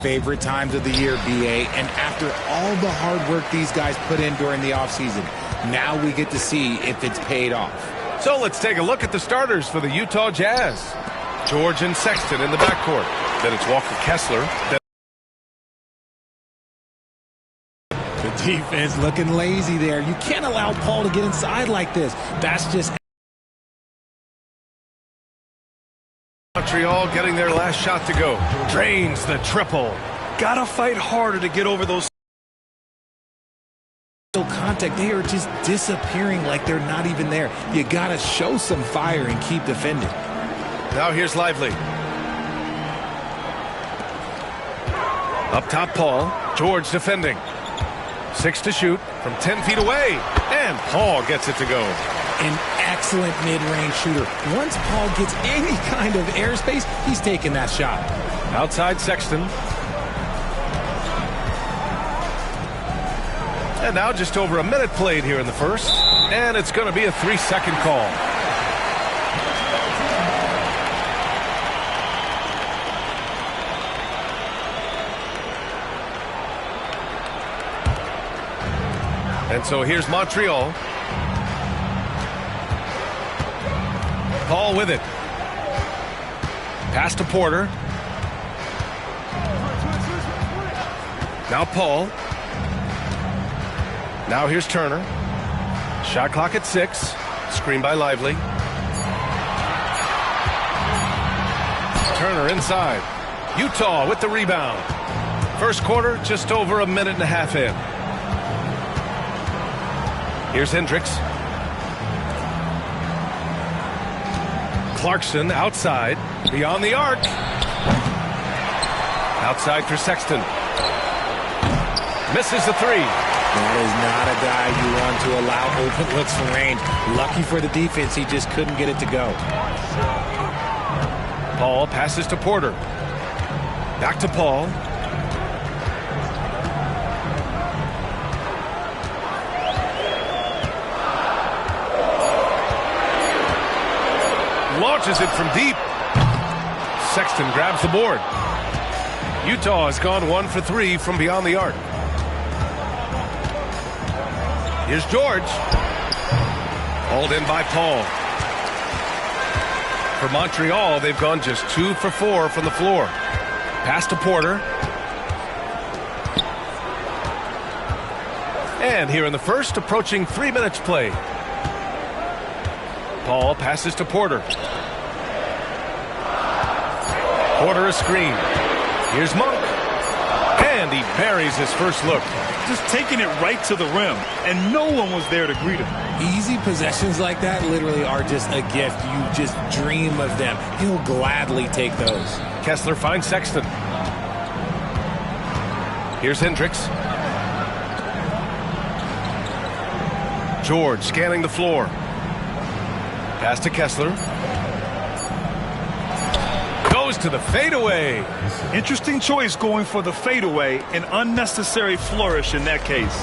Favorite times of the year, BA, and after all the hard work these guys put in during the offseason, now we get to see if it's paid off. So let's take a look at the starters for the Utah Jazz. George and Sexton in the backcourt. Then it's Walker Kessler. The defense looking lazy there. You can't allow Paul to get inside like this. That's just... Montreal getting their last shot to go. Drains the triple. Gotta fight harder to get over those contact. They are just disappearing like they're not even there. You gotta show some fire and keep defending. Now here's Lively. Up top, Paul. George defending. 6 to shoot from 10 feet away. And Paul gets it to go. An excellent mid-range shooter. Once Paul gets any kind of airspace, he's taking that shot. Outside Sexton. And now just over a minute played here in the first. And it's going to be a 3-second call. And so here's Montreal. Paul with it. Pass to Porter. Now Paul. Now here's Turner. Shot clock at 6. Screen by Lively. Turner inside. Utah with the rebound. First quarter, just over a minute and a half in. Here's Hendricks. Clarkson outside, beyond the arc. Outside for Sexton. Misses the 3. That is not a guy you want to allow open looks from range. Lucky for the defense, he just couldn't get it to go. Paul passes to Porter. Back to Paul. Launches it from deep. Sexton grabs the board. Utah has gone 1 for 3 from beyond the arc. Here's George. Hauled in by Paul. For Montreal, they've gone just 2 for 4 from the floor. Pass to Porter. And here in the first, approaching 3 minutes played. Paul passes to Porter. Porter a screen. Here's Monk. And he buries his first look. just taking it right to the rim, and no one was there to greet him. Easy possessions like that literally are just a gift. You just dream of them. He'll gladly take those. Kessler finds Sexton. Here's Hendricks. George scanning the floor. Pass to Kessler. Goes to the fadeaway. Interesting choice going for the fadeaway. An unnecessary flourish in that case.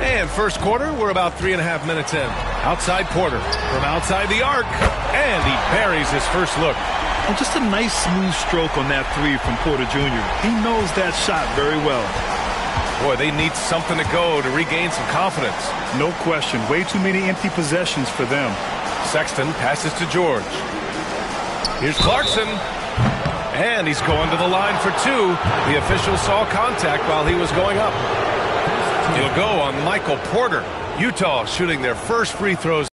And first quarter, we're about 3.5 minutes in. Outside Porter from outside the arc. And he buries his first look. And just a nice smooth stroke on that three from Porter Jr. He knows that shot very well. Boy, they need something to go to regain some confidence. No question. Way too many empty possessions for them. Sexton passes to George. Here's Clarkson. And he's going to the line for two. The official saw contact while he was going up. He'll go on Michael Porter. Utah shooting their first free throws.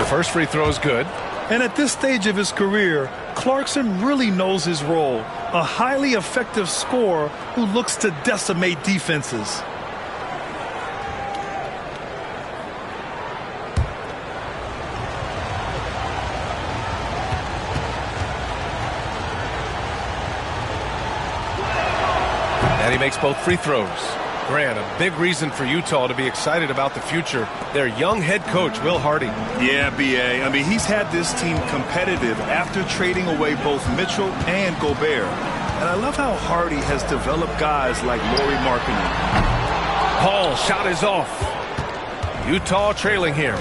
The first free throw is good. And at this stage of his career, Clarkson really knows his role. A highly effective scorer who looks to decimate defenses. And he makes both free throws. Grant, a big reason for Utah to be excited about the future. Their young head coach, Will Hardy. Yeah, B.A. I mean, he's had this team competitive after trading away both Mitchell and Gobert. And I love how Hardy has developed guys like Markkanen. Paul, shot is off. Utah trailing here.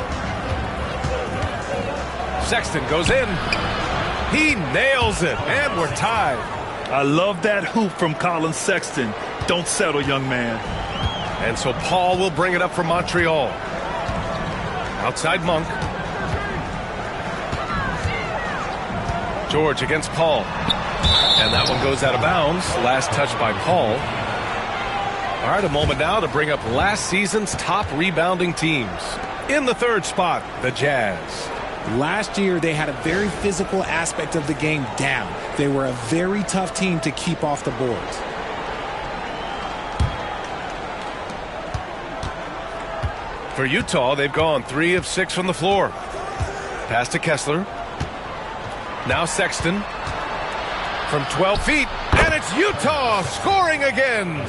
Sexton goes in. He nails it, and we're tied. I love that hoop from Colin Sexton. Don't settle, young man. And so Paul will bring it up for Montreal. Outside Monk. George against Paul. And that one goes out of bounds. Last touch by Paul. All right, a moment now to bring up last season's top rebounding teams. In the third spot, the Jazz. Last year, they had a very physical aspect of the game down. They were a very tough team to keep off the boards. For Utah, they've gone 3 of 6 from the floor. Pass to Kessler. Now Sexton. From 12 feet. And it's Utah scoring again.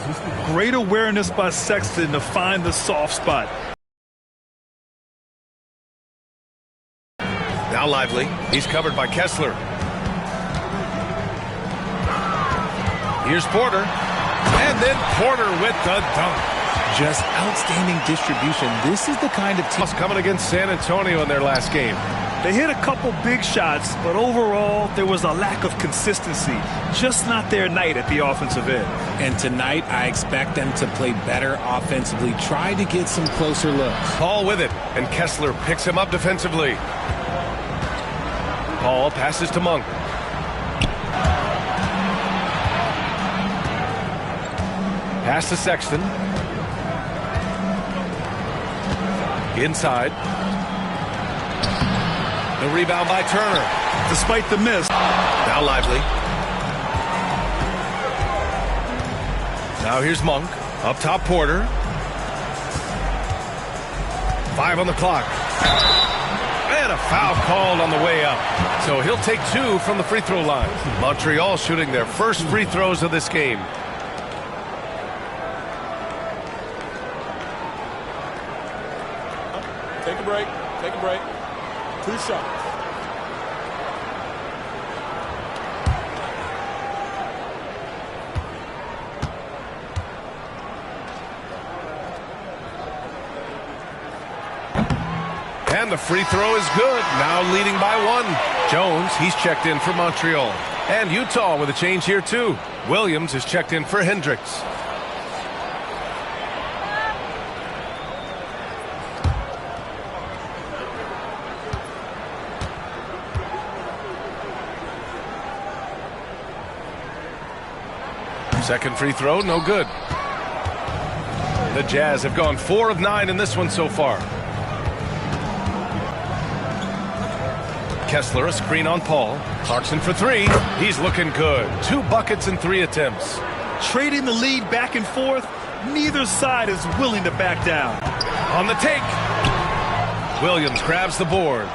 Great awareness by Sexton to find the soft spot. Now Lively. He's covered by Kessler. Here's Porter. And then Porter with the dunk. Just outstanding distribution. This is the kind of team Coming against San Antonio in their last game. They hit a couple big shots, but overall, there was a lack of consistency. Just not their night at the offensive end. And tonight, I expect them to play better offensively. Try to get some closer looks. Paul with it, and Kessler picks him up defensively. Paul passes to Monk. Pass to Sexton. Inside. The rebound by Turner. Despite the miss. Now Lively. Now here's Monk. Up top, Porter. 5 on the clock. And a foul called on the way up. So he'll take 2 from the free throw line. Montreal shooting their first free throws of this game. Take a break. Take a break. 2 shots. And the free throw is good. Now leading by 1. Jones, he's checked in for Montreal. And Utah with a change here too. Williams is checked in for Hendricks. Second free throw, no good. The Jazz have gone 4 of 9 in this one so far. Kessler, a screen on Paul. Clarkson for 3. He's looking good. 2 buckets in 3 attempts. Trading the lead back and forth, neither side is willing to back down. On the take. Williams grabs the board.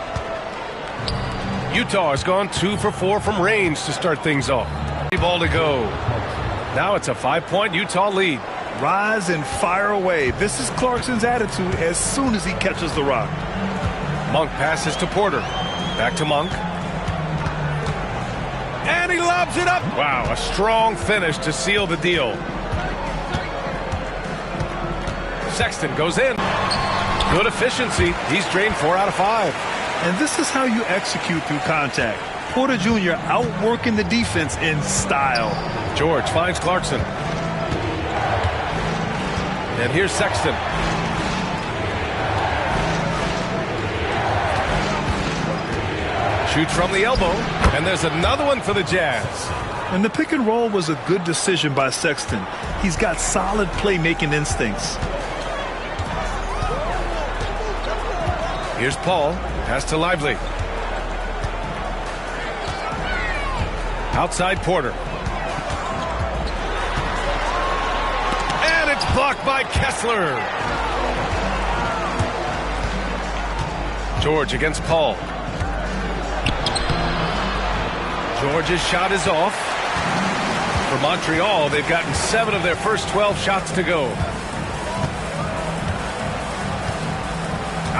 Utah has gone 2 for 4 from range to start things off. Ball to go. Now it's a 5-point Utah lead. Rise and fire away. This is Clarkson's attitude as soon as he catches the rock. Monk passes to Porter. Back to Monk. And he lobs it up. Wow, a strong finish to seal the deal. Sexton goes in. Good efficiency. He's drained 4 out of 5. And this is how you execute through contact. Porter Jr. outworking the defense in style. George finds Clarkson. And here's Sexton. Shoots from the elbow. And there's another one for the Jazz. And the pick and roll was a good decision by Sexton. He's got solid playmaking instincts. Here's Paul. Pass to Lively. Outside Porter. And it's blocked by Kessler. George against Paul. George's shot is off. For Montreal, they've gotten 7 of their first 12 shots to go.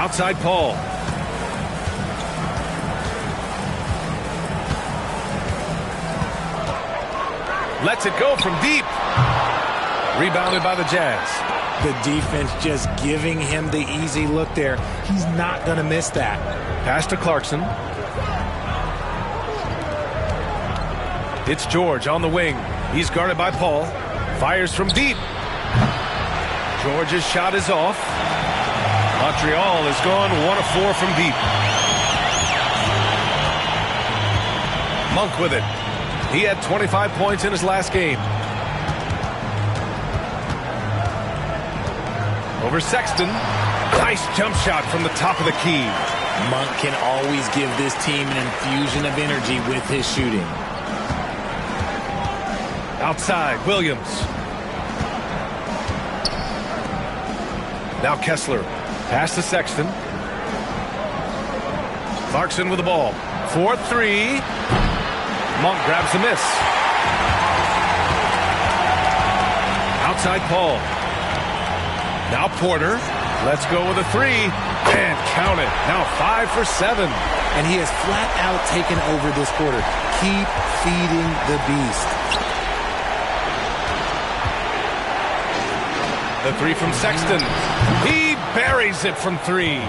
Outside Paul. Lets it go from deep. Rebounded by the Jazz. The defense just giving him the easy look there. He's not going to miss that. Pass to Clarkson. It's George on the wing. He's guarded by Paul. Fires from deep. George's shot is off. Montreal is gone 1 of 4 from deep. Monk with it. He had 25 points in his last game. Over Sexton. Nice jump shot from the top of the key. Monk can always give this team an infusion of energy with his shooting. Outside, Williams. Now Kessler. Pass to Sexton. Clarkson with the ball. 4-3. Monk grabs the miss. Outside Paul. Now Porter. Let's go with a 3. And count it. Now 5 for 7. And he has flat out taken over this quarter. Keep feeding the beast. The 3 from Sexton. He buries it from 3.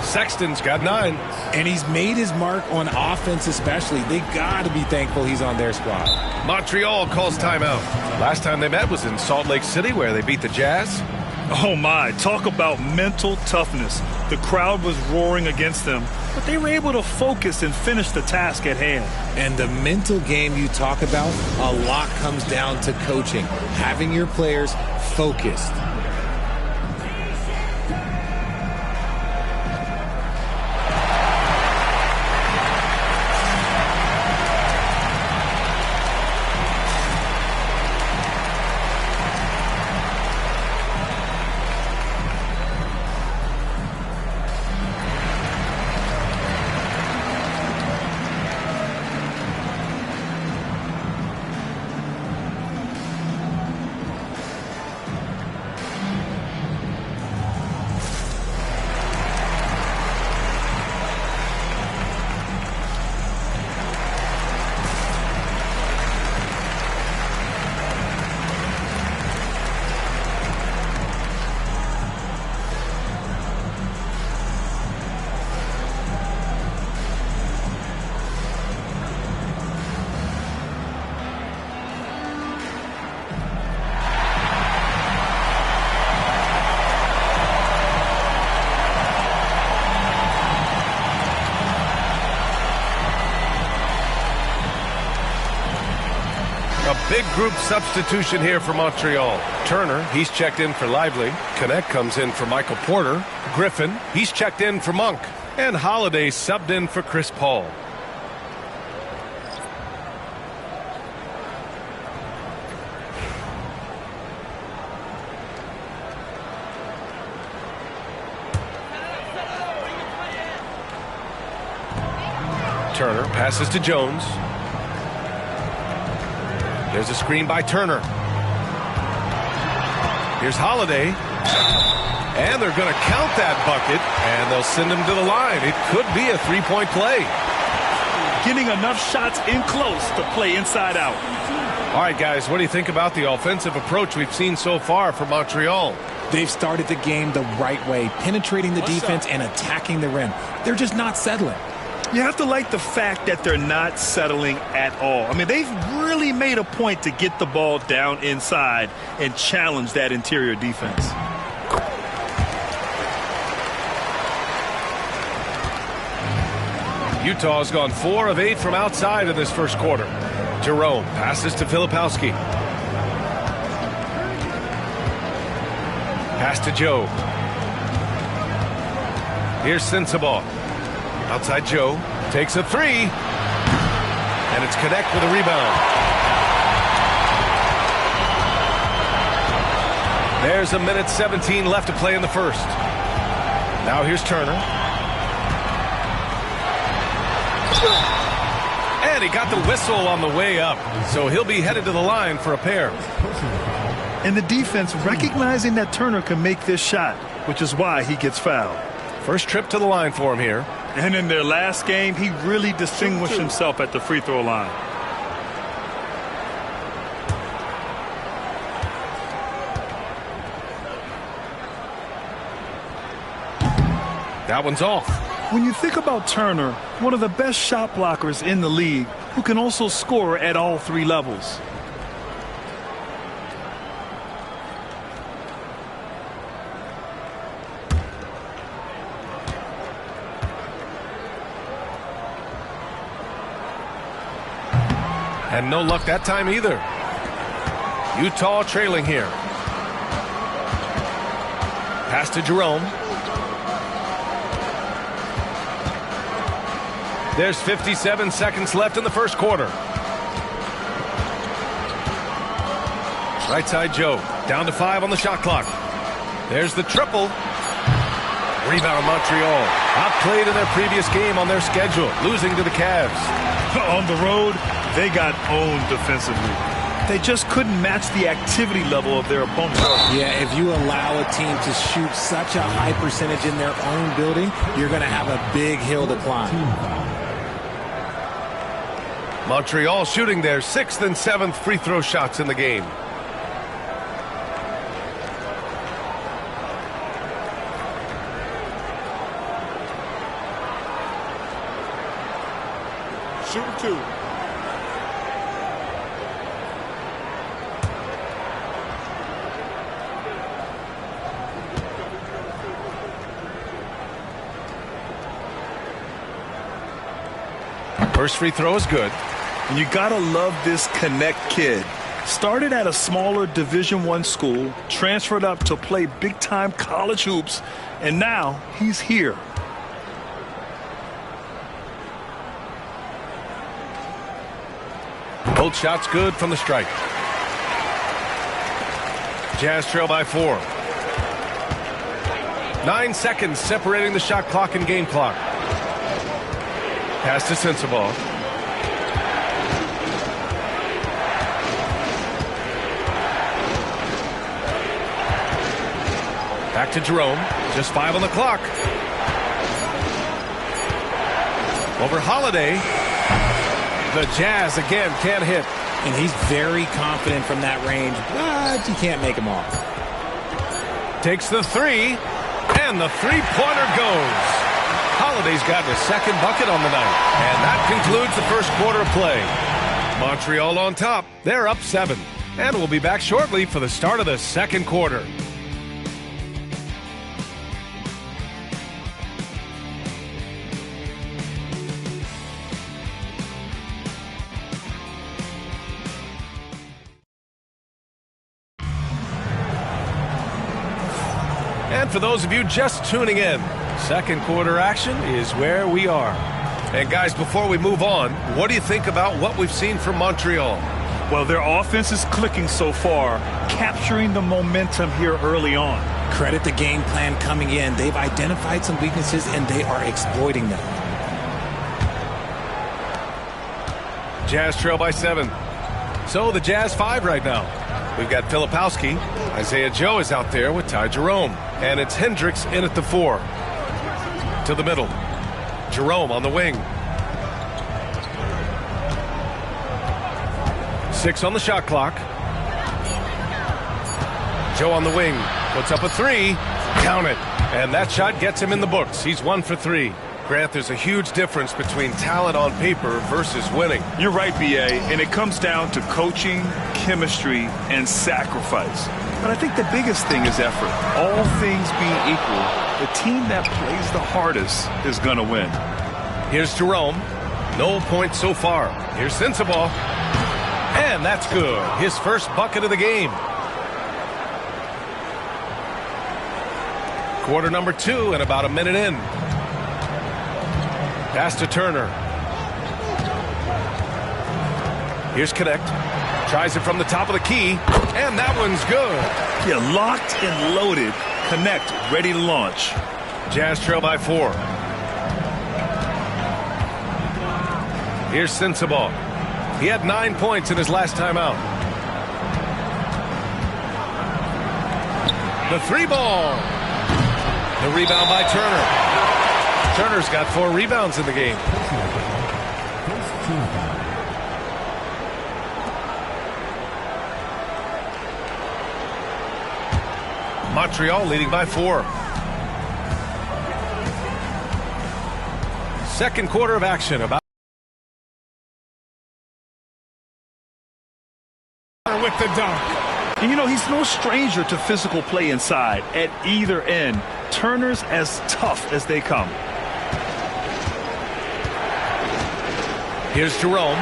Sexton's got 9. And he's made his mark on offense especially. They got to be thankful he's on their squad. Montreal calls timeout. Last time they met was in Salt Lake City where they beat the Jazz. Oh my, talk about mental toughness. The crowd was roaring against them, but they were able to focus and finish the task at hand. And the mental game you talk about, a lot comes down to coaching, having your players focused. Big group substitution here for Montreal. Turner, he's checked in for Lively. Connect comes in for Michael Porter. Griffin, he's checked in for Monk. And Holiday subbed in for Chris Paul. Turner passes to Jones. There's a screen by Turner. Here's Holiday. And they're going to count that bucket, and they'll send him to the line. It could be a three-point play. Getting enough shots in close to play inside out. All right, guys, what do you think about the offensive approach we've seen so far from Montreal? They've started the game the right way, penetrating the defense and attacking the rim. They're just not settling. You have to like the fact that they're not settling at all. I mean, they've really made a point to get the ball down inside and challenge that interior defense. Utah's gone 4 of 8 from outside in this first quarter. Jerome passes to Filipowski. Pass to Joe. Here's Sensabaugh. Outside Joe. Takes a 3. And it's Connect with a rebound. There's a minute 17 left to play in the first. Now here's Turner. And he got the whistle on the way up. So he'll be headed to the line for a pair. And the defense recognizing that Turner can make this shot, which is why he gets fouled. First trip to the line for him here. And in their last game, he really distinguished himself at the free throw line. That one's off. When you think about Turner, one of the best shot blockers in the league, who can also score at all three levels. And no luck that time either. Utah trailing here. Pass to Jerome. There's 57 seconds left in the first quarter. Right side Joe. Down to 5 on the shot clock. There's the triple. Rebound Montreal. Outplayed in their previous game on their schedule, losing to the Cavs. On the road, they got owned defensively. They just couldn't match the activity level of their opponent. Yeah, if you allow a team to shoot such a high percentage in their own building, you're going to have a big hill to climb. Montreal shooting their 6th and 7th free throw shots in the game. Shooting 2. First free throw is good. And you gotta love this Connect kid. Started at a smaller Division I school, transferred up to play big-time college hoops, and now he's here. Both shots good from the stripe. Jazz trail by 4. 9 seconds separating the shot clock and game clock. Pass to Sensabaugh. Back to Jerome. Just 5 on the clock. Over Holiday. The Jazz again can't hit. And he's very confident from that range, but you can't make him off. Takes the 3, and the three-pointer goes. Holiday's gotten a second bucket on the night. And that concludes the first quarter of play. Montreal on top. They're up 7. And we'll be back shortly for the start of the second quarter. And for those of you just tuning in, second quarter action is where we are. And guys, before we move on, what do you think about what we've seen from Montreal? Well, their offense is clicking so far, capturing the momentum here early on. Credit the game plan coming in. They've identified some weaknesses, and they are exploiting them. Jazz trail by 7. So the Jazz 5 right now. We've got Filipowski. Isaiah Joe is out there with Ty Jerome. And it's Hendricks in at the 4. To the middle. Jerome on the wing. 6 on the shot clock. Joe on the wing. Puts up a 3. Count it. And that shot gets him in the books. He's 1 for 3. Grant, there's a huge difference between talent on paper versus winning. You're right, B.A., and it comes down to coaching, chemistry, and sacrifice. But I think the biggest thing is effort. All things being equal, the team that plays the hardest is going to win. Here's Jerome. No points so far. Here's Sensabaugh. And that's good. His first bucket of the game. Quarter number 2 and about a minute in. Pass to Turner. Here's Connect. Tries it from the top of the key. And that one's good. Yeah, locked and loaded. Connect, ready to launch. Jazz trail by 4. Here's Sensabaugh. He had 9 points in his last time out. The 3 ball. The rebound by Turner. Turner's got 4 rebounds in the game. Montreal leading by 4. Second quarter of action. About with the dunk. And you know, he's no stranger to physical play inside at either end. Turner's as tough as they come. Here's Jerome.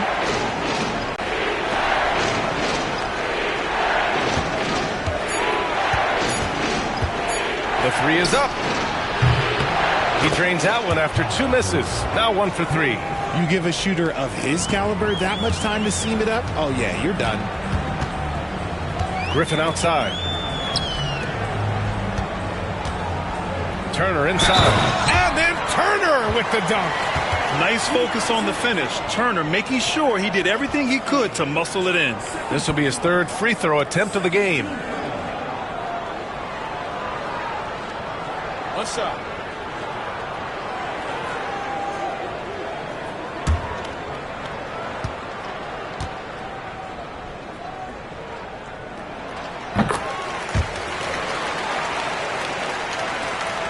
The 3 is up. He drains out one after 2 misses. Now 1 for 3. You give a shooter of his caliber that much time to seam it up? Oh, yeah, you're done. Griffin outside. Turner inside. And then Turner with the dunk. Nice focus on the finish. Turner making sure he did everything he could to muscle it in. This will be his 3rd free throw attempt of the game. One shot.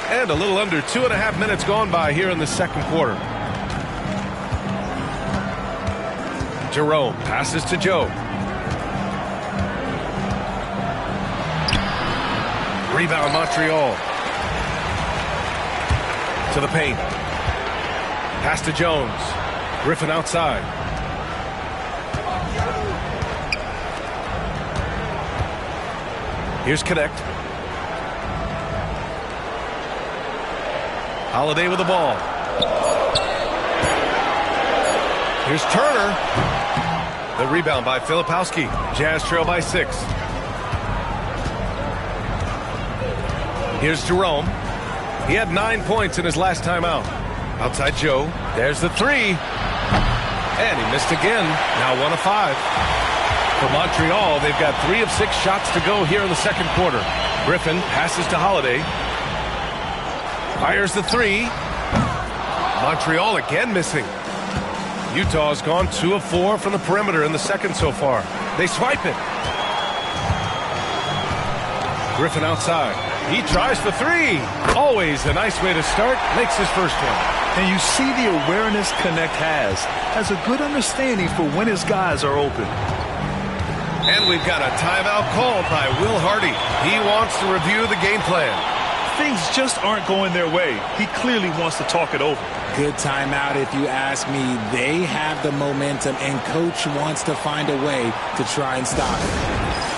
And a little under 2.5 minutes gone by here in the second quarter. Jerome passes to Joe. Rebound Montreal. To the paint. Pass to Jones. Griffin outside. Here's Connect. Holiday with the ball. Here's Turner. The rebound by Filipowski. Jazz trail by 6. Here's Jerome. He had 9 points in his last time out. Outside Joe. There's the 3. And he missed again. Now 1 of 5. For Montreal, they've got 3 of 6 shots to go here in the second quarter. Griffin passes to Holiday. Fires the 3. Montreal again missing. Utah's gone 2 of 4 from the perimeter in the second so far. They swipe it. Griffin outside. He tries for 3. Always a nice way to start. Makes his first one. And you see the awareness Connect has a good understanding for when his guys are open. And we've got a timeout called by Will Hardy. He wants to review the game plan. Things just aren't going their way. He clearly wants to talk it over. Good timeout if you ask me. They have the momentum, and Coach wants to find a way to try and stop it.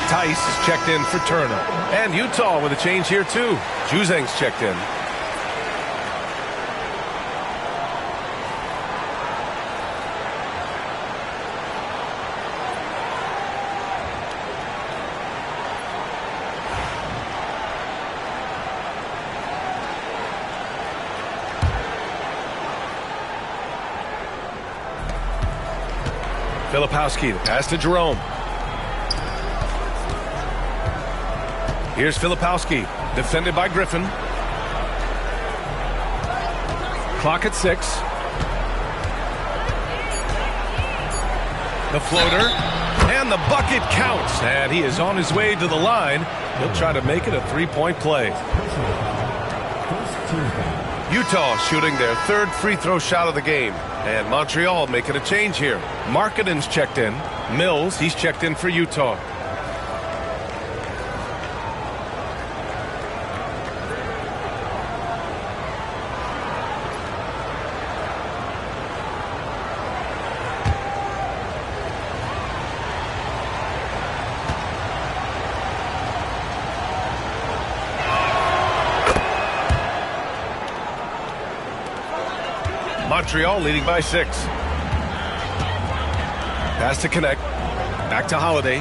Tice is checked in for Turner. And Utah with a change here, too. Juzang's checked in. Filipowski, the pass to Jerome. Here's Filipowski, defended by Griffin. Clock at 6. The floater. And the bucket counts. And he is on his way to the line. He'll try to make it a three-point play. Utah shooting their third free throw shot of the game. And Montreal making a change here. Markkanens checked in. Mills, he's checked in for Utah. Montreal leading by 6. Pass to Connect. Back to Holiday.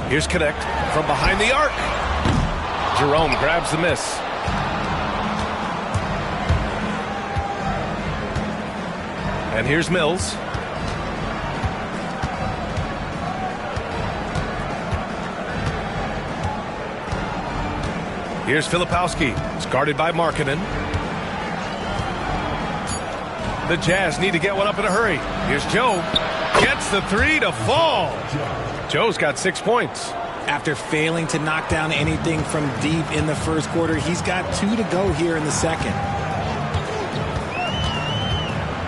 Here's Connect from behind the arc. Jerome grabs the miss. And here's Mills. Here's Filipowski. It's guarded by Markkanen. The Jazz need to get one up in a hurry. Here's Joe. Gets the three to fall. Joe's got 6 points. After failing to knock down anything from deep in the first quarter, he's got 2 to go here in the second.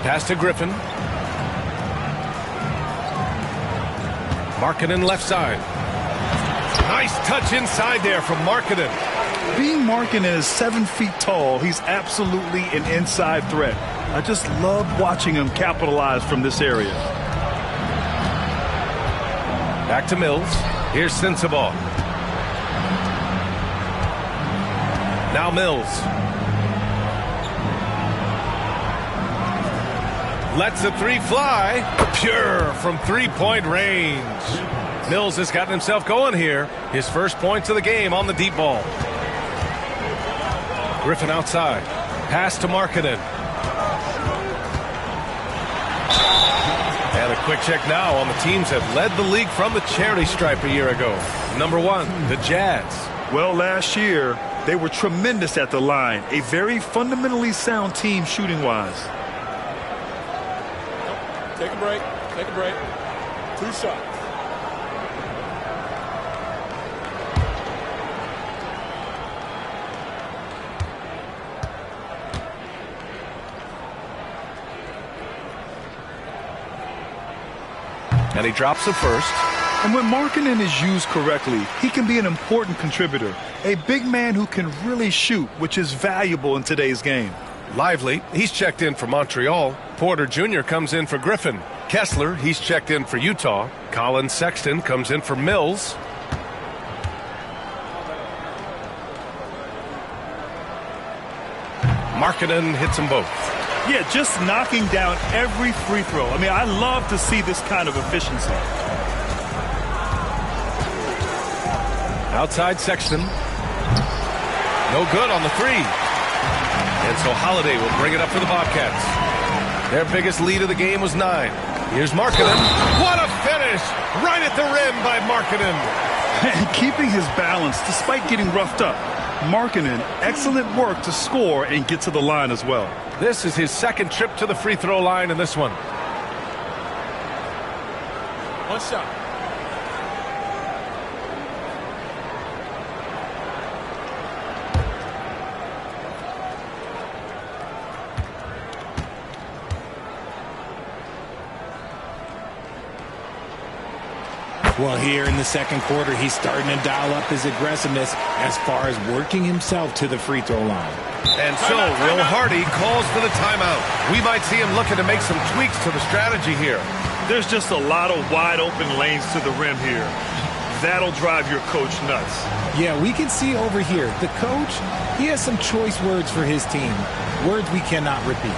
Pass to Griffin. Markkanen left side. Nice touch inside there from Markkanen. Being Markkanen is 7 feet tall, he's absolutely an inside threat. I just love watching him capitalize from this area. Back to Mills. Here's Sensabaugh. Now Mills. Lets the three fly. Pure from three-point range. Mills has gotten himself going here. His first points of the game on the deep ball. Griffin outside. Pass to Markkanen. And a quick check now on the teams that led the league from the charity stripe a year ago. Number 1, the Jazz. Well, last year, they were tremendous at the line. A very fundamentally sound team shooting-wise. Take a break. Take a break. 2 shots. And he drops the first. And when Markkanen is used correctly, he can be an important contributor. A big man who can really shoot, which is valuable in today's game. Lively, he's checked in for Montreal. Porter Jr. comes in for Griffin. Kessler, he's checked in for Utah. Colin Sexton comes in for Mills. Markkanen hits them both. Yeah, just knocking down every free throw. I mean, I love to see this kind of efficiency. Outside Sexton. No good on the three. And so Holiday will bring it up for the Bobcats. Their biggest lead of the game was 9. Here's Markkanen. What a finish! Right at the rim by Markkanen. And keeping his balance despite getting roughed up. Markkanen, excellent work to score and get to the line as well. This is his second trip to the free throw line in this one. 1 shot. Well, here in the second quarter, he's starting to dial up his aggressiveness as far as working himself to the free throw line. And so Will Hardy calls for the timeout. We might see him looking to make some tweaks to the strategy here. There's just a lot of wide open lanes to the rim here. That'll drive your coach nuts. Yeah, we can see over here, the coach, he has some choice words for his team. Words we cannot repeat.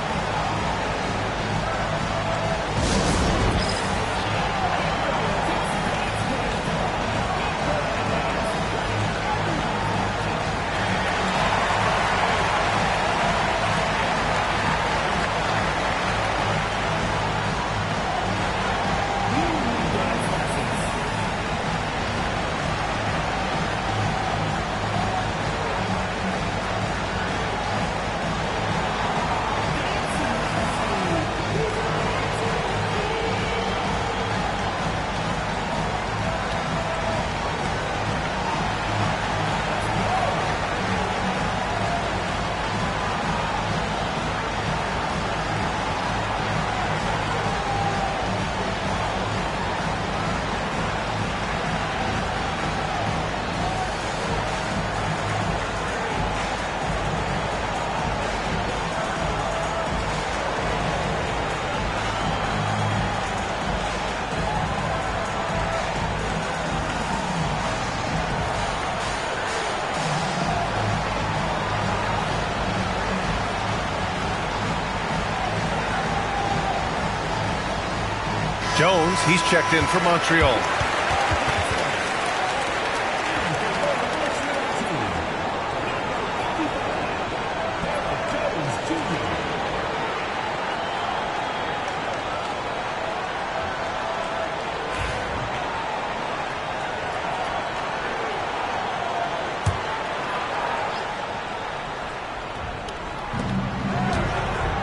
Jones, he's checked in for Montreal.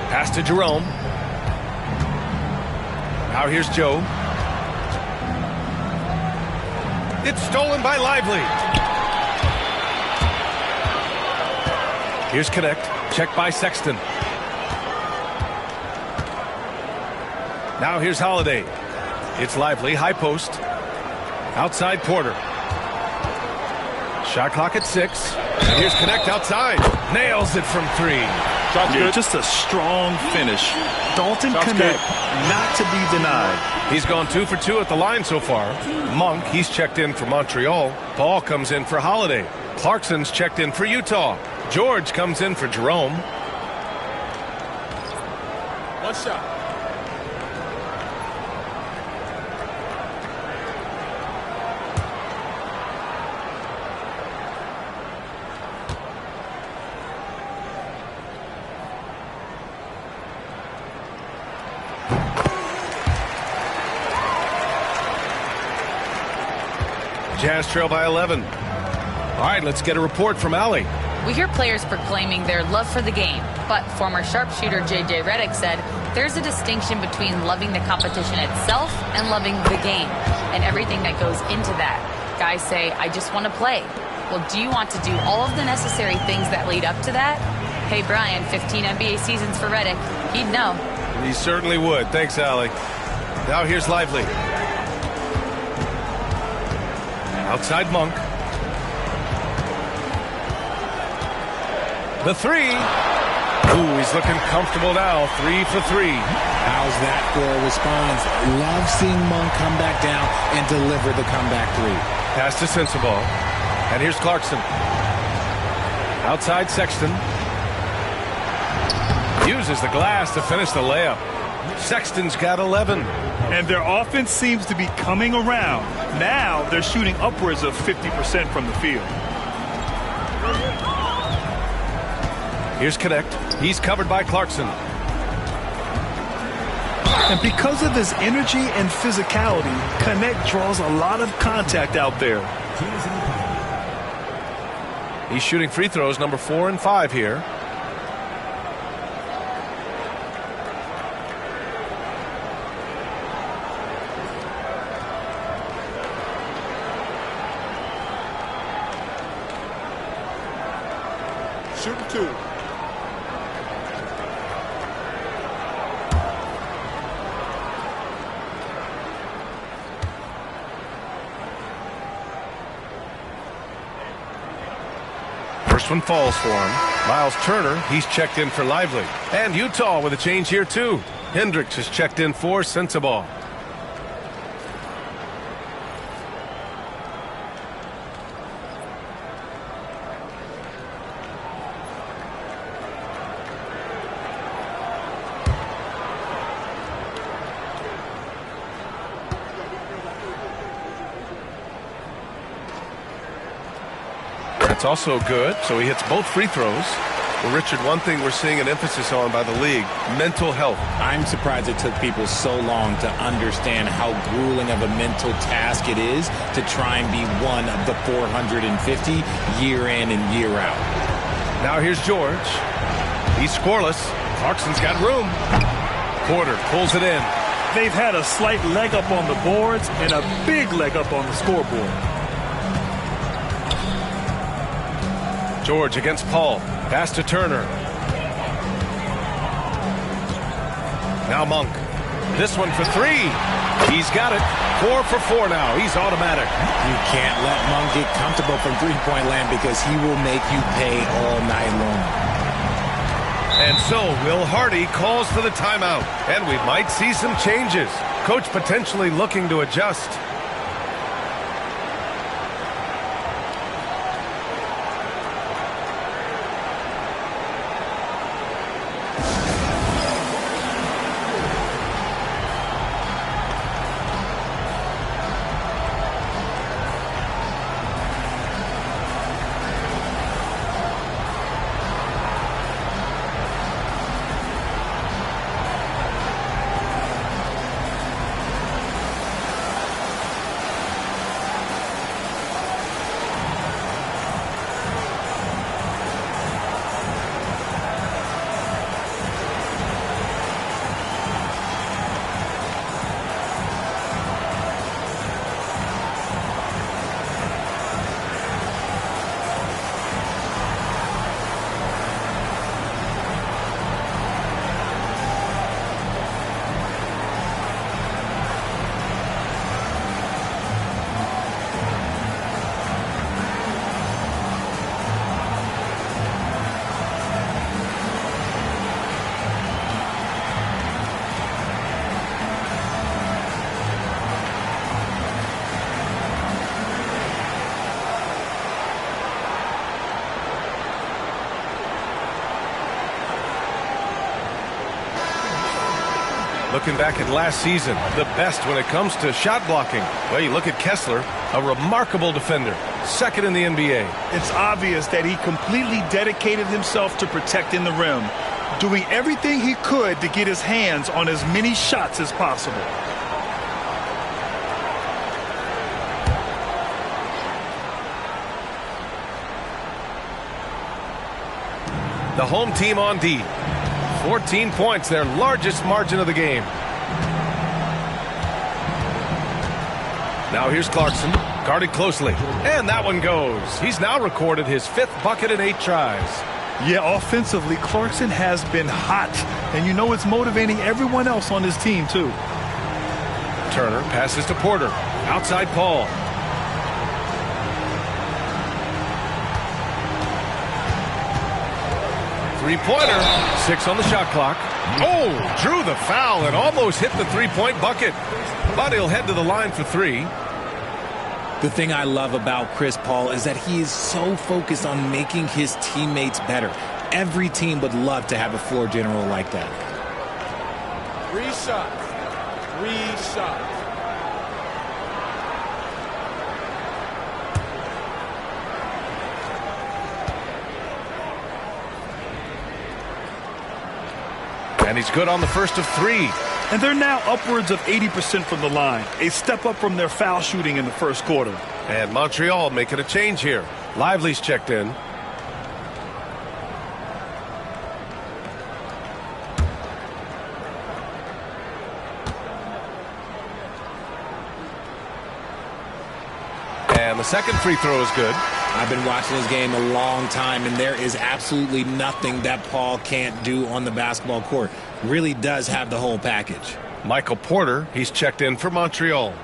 Pass to Jerome. Now here's Joe. It's stolen by Lively. Here's Connect. Checked by Sexton. Now here's Holiday. It's Lively. High post. Outside Porter. Shot clock at 6. And here's Connect outside. Nails it from 3. Yeah, just a strong finish. Dalton Connect, not to be denied. He's gone 2 for 2 at the line so far. Monk, he's checked in for Montreal. Paul comes in for Holiday. Clarkson's checked in for Utah. George comes in for Jerome. One shot. Jazz trail by 11. All right, let's get a report from Allie. We hear players proclaiming their love for the game, but former sharpshooter J.J. Redick said there's a distinction between loving the competition itself and loving the game and everything that goes into that. Guys say, I just want to play. Well, do you want to do all of the necessary things that lead up to that? Hey, Brian, 15 NBA seasons for Redick. He'd know. He certainly would. Thanks, Allie. Now here's Lively. Outside Monk. The 3. Ooh, he's looking comfortable now. 3 for 3. How's that for a response? Love seeing Monk come back down and deliver the comeback 3. Pass to Sensabaugh. And here's Clarkson. Outside Sexton. Uses the glass to finish the layup. Sexton's got 11. And their offense seems to be coming around. Now they're shooting upwards of 50% from the field. Here's Connect. He's covered by Clarkson. And because of his energy and physicality, Connect draws a lot of contact out there. He's shooting free throws number 4 and 5 here. Shooting 2. First one falls for him. Miles Turner, he's checked in for Lively. And Utah with a change here too. Hendricks is checked in for Sensabaugh. That's also good, so he hits both free throws. Well, Richard, one thing we're seeing an emphasis on by the league, mental health. I'm surprised it took people so long to understand how grueling of a mental task it is to try and be one of the 450 year in and year out. Now here's George. He's scoreless. Clarkson's got room. Porter pulls it in. They've had a slight leg up on the boards and a big leg up on the scoreboard. George against Paul. Pass to Turner. Now Monk. This one for 3. He's got it. 4 for 4 now. He's automatic. You can't let Monk get comfortable from three-point land because he will make you pay all night long. And so Will Hardy calls for the timeout. And we might see some changes. Coach potentially looking to adjust. Looking back at last season, the best when it comes to shot blocking. Well, you look at Kessler, a remarkable defender, second in the NBA. It's obvious that he completely dedicated himself to protecting the rim, doing everything he could to get his hands on as many shots as possible. The home team on D. 14 points, their largest margin of the game. Now here's Clarkson, guarded closely, and that one goes. He's now recorded his 5th bucket in 8 tries. Yeah, offensively, Clarkson has been hot, and you know it's motivating everyone else on his team, too. Turner passes to Porter, outside Paul. Three-pointer, 6 on the shot clock. Oh, drew the foul and almost hit the three-point bucket. But he'll head to the line for 3. The thing I love about Chris Paul is that he is so focused on making his teammates better. Every team would love to have a floor general like that. 3 shots. 3 shots. And he's good on the first of 3. And they're now upwards of 80% from the line, a step up from their foul shooting in the first quarter. And Montreal making a change here. Lively's checked in. And the second free throw is good. I've been watching this game a long time, and there is absolutely nothing that Paul can't do on the basketball court. Really does have the whole package. Michael Porter, he's checked in for Montreal.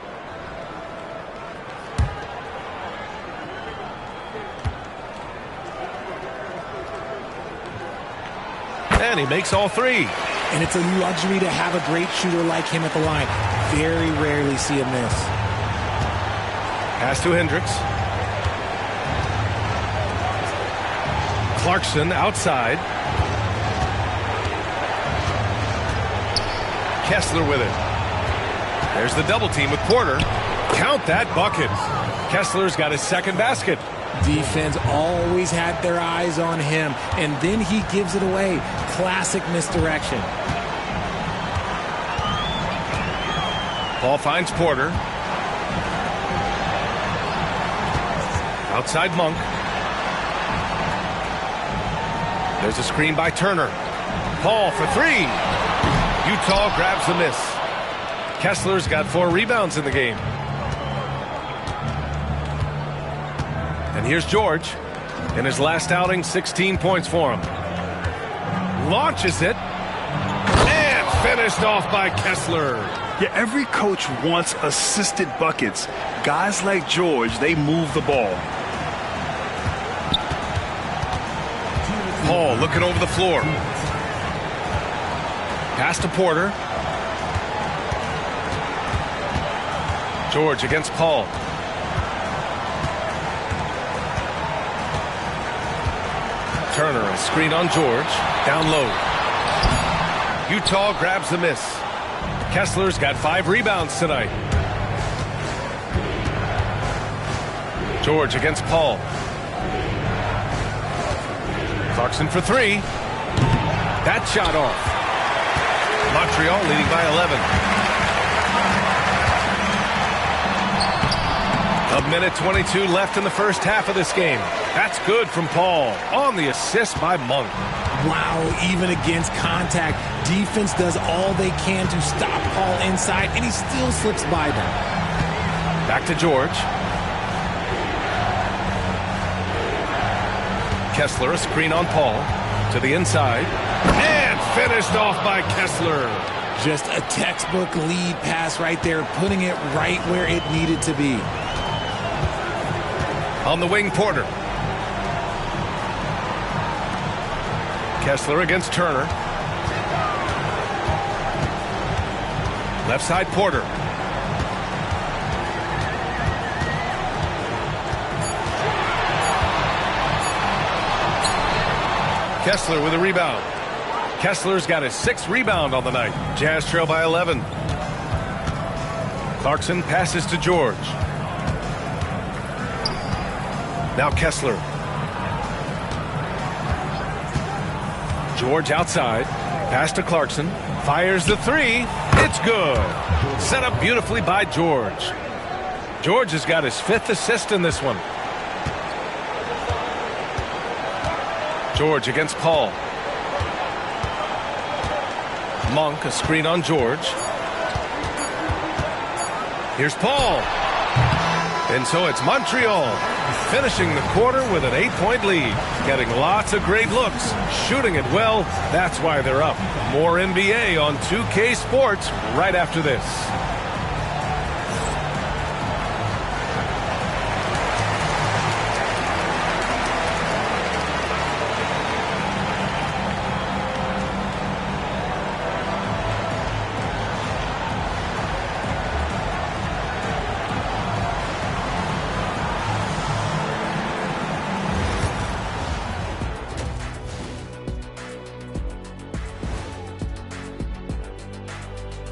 And he makes all 3. And it's a luxury to have a great shooter like him at the line. Very rarely see him miss. Pass to Hendricks. Clarkson outside. Kessler with it. There's the double team with Porter. Count that bucket. Kessler's got his second basket. Defense always had their eyes on him, and then he gives it away. Classic misdirection. Paul finds Porter. Outside Monk. There's a screen by Turner. Paul for 3. Utah grabs the miss. Kessler's got 4 rebounds in the game. And here's George. In his last outing, 16 points for him. Launches it. And finished off by Kessler. Yeah, every coach wants assisted buckets. Guys like George, they move the ball. Paul looking over the floor. Pass to Porter. George against Paul. Turner, a screen on George. Down low. Utah grabs the miss. Kessler's got 5 rebounds tonight. George against Paul. Clarkson for 3. That shot off. Montreal leading by 11. A minute 22 left in the first half of this game. That's good from Paul on the assist by Monk. Wow, even against contact, defense does all they can to stop Paul inside, and he still slips by them. Back to George. Kessler, a screen on Paul. To the inside. And finished off by Kessler. Just a textbook lead pass right there, putting it right where it needed to be. On the wing, Porter. Kessler against Turner. Left side, Porter. Kessler with a rebound. Kessler's got his 6th rebound on the night. Jazz trail by 11. Clarkson passes to George. Now Kessler. George outside. Pass to Clarkson. Fires the 3. It's good. Set up beautifully by George. George has got his 5th assist in this one. George against Paul. Monk, a screen on George. Here's Paul. And so it's Montreal finishing the quarter with an 8-point lead. Getting lots of great looks. Shooting it well. That's why they're up. More NBA on 2K Sports right after this.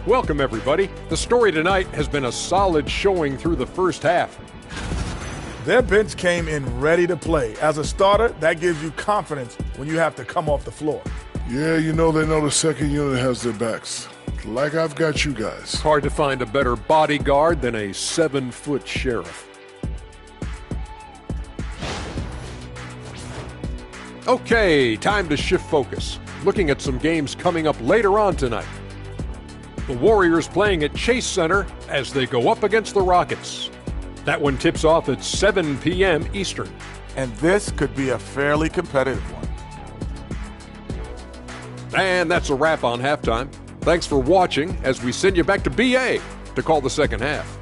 Welcome, everybody. The story tonight has been a solid showing through the first half. Their bench came in ready to play. As a starter, that gives you confidence when you have to come off the floor. Yeah, they know the second unit has their backs. Like I've got you guys. Hard to find a better bodyguard than a 7-foot sheriff. Okay, time to shift focus. Looking at some games coming up later on tonight. The Warriors playing at Chase Center as they go up against the Rockets. That one tips off at 7 p.m. Eastern. And this could be a fairly competitive one. And that's a wrap on halftime. Thanks for watching as we send you back to BA to call the second half.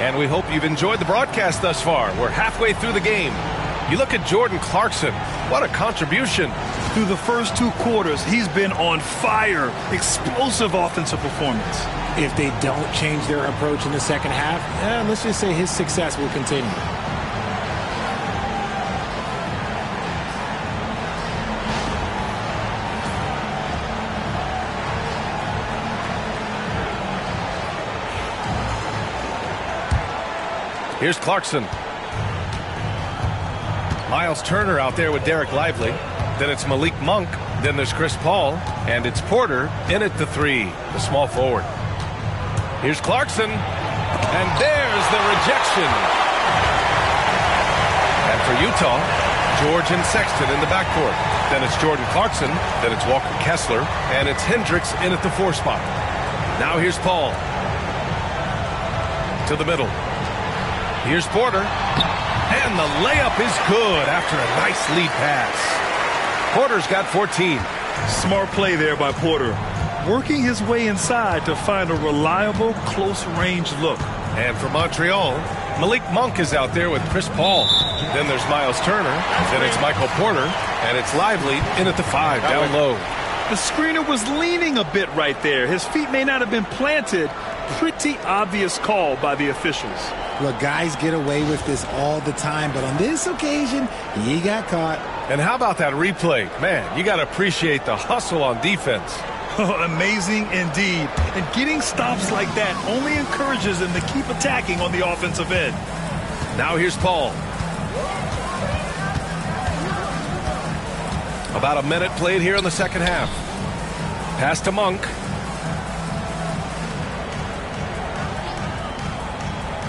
And we hope you've enjoyed the broadcast thus far. We're halfway through the game. You look at Jordan Clarkson. What a contribution. Through the first 2 quarters, he's been on fire. Explosive offensive performance. If they don't change their approach in the second half, let's just say his success will continue. Here's Clarkson. Miles Turner out there with Derek Lively. Then it's Malik Monk. Then there's Chris Paul. And it's Porter in at the 3, the small forward. Here's Clarkson. And there's the rejection. And for Utah, George and Sexton in the backcourt. Then it's Jordan Clarkson. Then it's Walker Kessler. And it's Hendricks in at the 4 spot. Now here's Paul. To the middle. Here's Porter, and the layup is good after a nice lead pass. Porter's got 14. Smart play there by Porter. Working his way inside to find a reliable, close-range look. And for Montreal, Malik Monk is out there with Chris Paul. Then there's Miles Turner. Then it's Michael Porter. And it's Lively in at the 5, down low. The screener was leaning a bit right there. His feet may not have been planted. Pretty obvious call by the officials. Look, guys get away with this all the time, but on this occasion, he got caught. And how about that replay? Man, you got to appreciate the hustle on defense. Amazing indeed. And getting stops like that only encourages them to keep attacking on the offensive end. Now here's Paul. About a minute played here in the second half. Pass to Monk.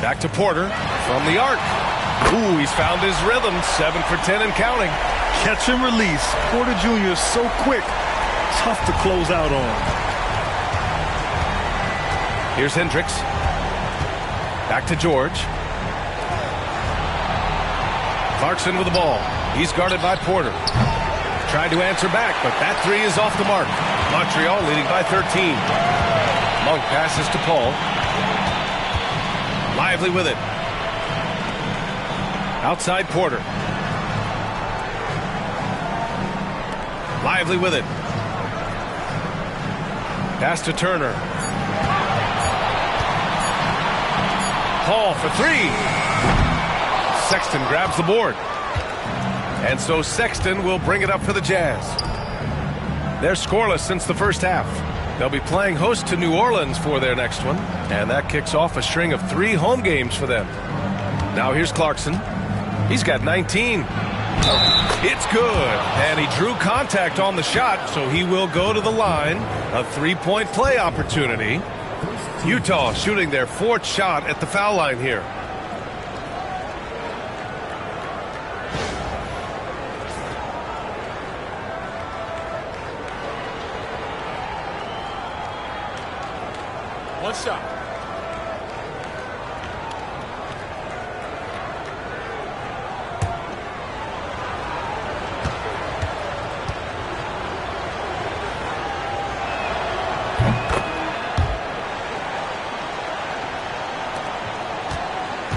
Back to Porter from the arc. Ooh, he's found his rhythm. 7 for 10 and counting. Catch and release. Porter Jr. is so quick. Tough to close out on. Here's Hendricks. Back to George. Clarkson with the ball. He's guarded by Porter. Tried to answer back, but that 3 is off the mark. Montreal leading by 13. Monk passes to Paul. Lively with it. Outside Porter. Lively with it. Pass to Turner. Paul for three. Sexton grabs the board. And so Sexton will bring it up for the Jazz. They're scoreless since the first half. They'll be playing host to New Orleans for their next one. And that kicks off a string of 3 home games for them. Now here's Clarkson. He's got 19. It's good. And he drew contact on the shot, so he will go to the line. A 3-point play opportunity. Utah shooting their 4th shot at the foul line here. One shot.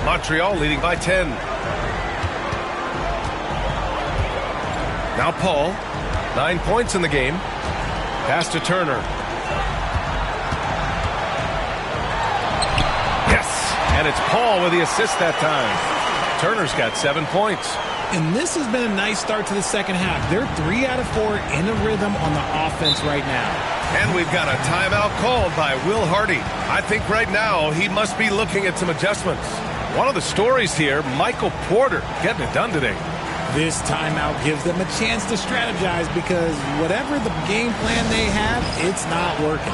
Montreal leading by 10. Now Paul. 9 points in the game. Pass to Turner. And it's Paul with the assist that time. Turner's got 7 points. And this has been a nice start to the second half. They're 3 out of 4 in a rhythm on the offense right now. And we've got a timeout called by Will Hardy. I think right now he must be looking at some adjustments. One of the stories here, Michael Porter getting it done today. This timeout gives them a chance to strategize because whatever the game plan they have, it's not working.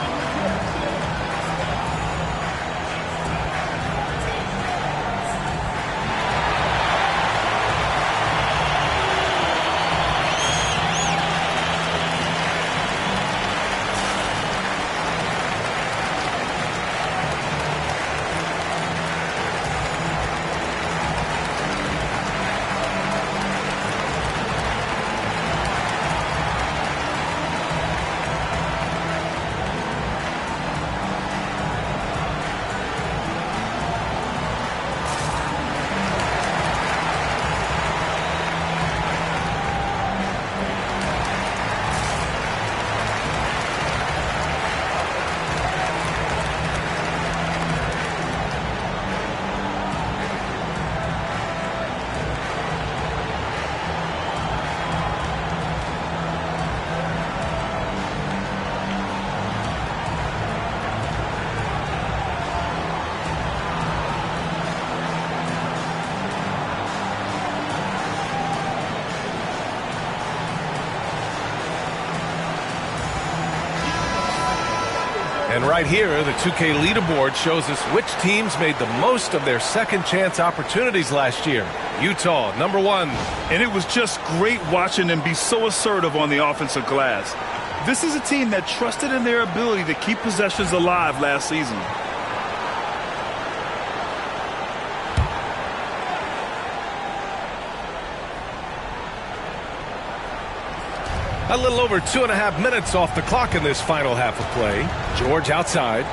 And right here, the 2K leaderboard shows us which teams made the most of their second chance opportunities last year. Utah, number 1. And it was just great watching them be so assertive on the offensive glass. This is a team that trusted in their ability to keep possessions alive last season. A little over 2.5 minutes off the clock in this final half of play. George outside.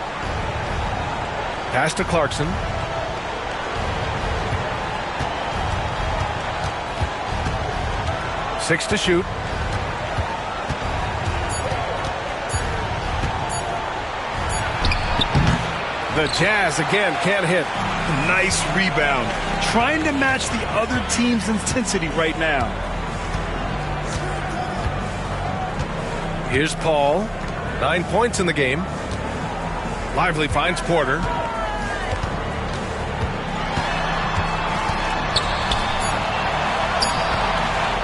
Pass to Clarkson. Six to shoot. The Jazz again can't hit. Nice rebound. Trying to match the other team's intensity right now. Here's Paul. 9 points in the game. Lively finds Porter.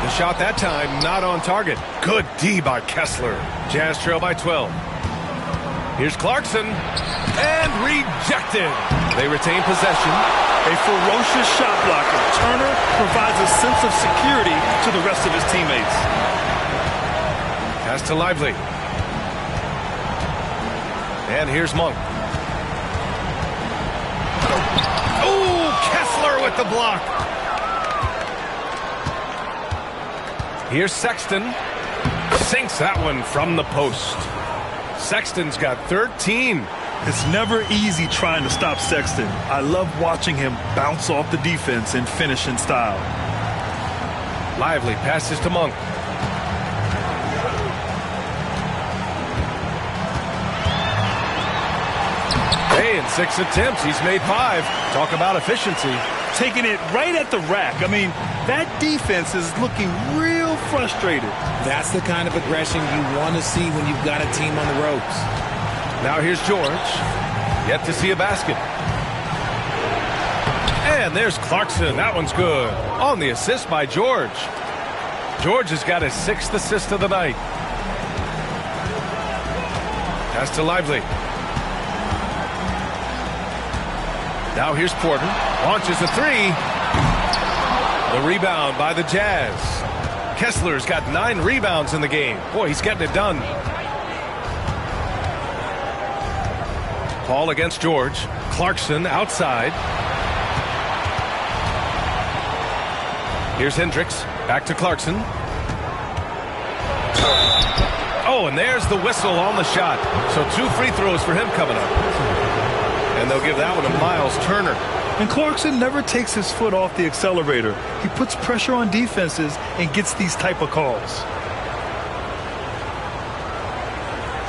The shot that time not on target. Good D by Kessler. Jazz trail by 12. Here's Clarkson. And rejected. They retain possession. A ferocious shot blocker. Turner provides a sense of security to the rest of his teammates. Pass to Lively. And here's Monk. Oh, Kessler with the block. Here's Sexton. Sinks that one from the post. Sexton's got 13. It's never easy trying to stop Sexton. I love watching him bounce off the defense and finish in style. Lively passes to Monk. Hey, in 6 attempts, he's made 5. Talk about efficiency. Taking it right at the rack. I mean, that defense is looking real frustrated. That's the kind of aggression you want to see when you've got a team on the ropes. Now here's George. Yet to see a basket. And there's Clarkson. That one's good. On the assist by George. George has got his 6th assist of the night. Pass to Lively. Now here's Porter. Launches a 3. The rebound by the Jazz. Kessler's got 9 rebounds in the game. Boy, he's getting it done. Paul against George. Clarkson outside. Here's Hendricks. Back to Clarkson. Oh, and there's the whistle on the shot. So 2 free throws for him coming up. And they'll give that one to Miles Turner. And Clarkson never takes his foot off the accelerator. He puts pressure on defenses and gets these type of calls.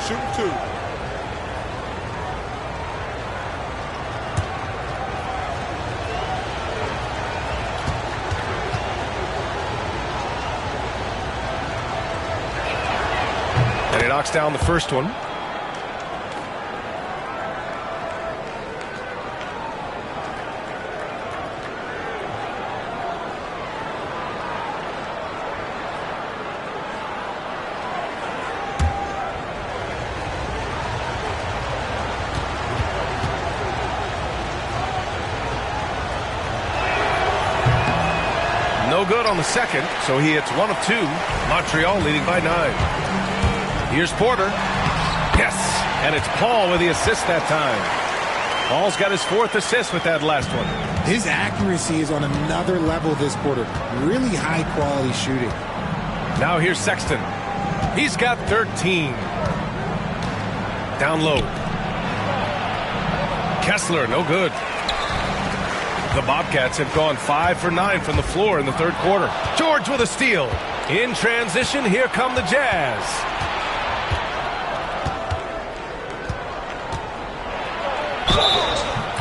Shoot 2. And he knocks down the first one. No good on the second, so he hits 1 of 2. Montreal leading by 9. Here's Porter. Yes, and it's Paul with the assist that time. Paul's got his 4th assist with that last one. His accuracy is on another level this quarter. Really high quality shooting. Now here's Sexton. He's got 13. Down low. Kessler, no good. The Bobcats have gone 5 for 9 from the floor in the 3rd quarter. George with a steal. In transition, here come the Jazz.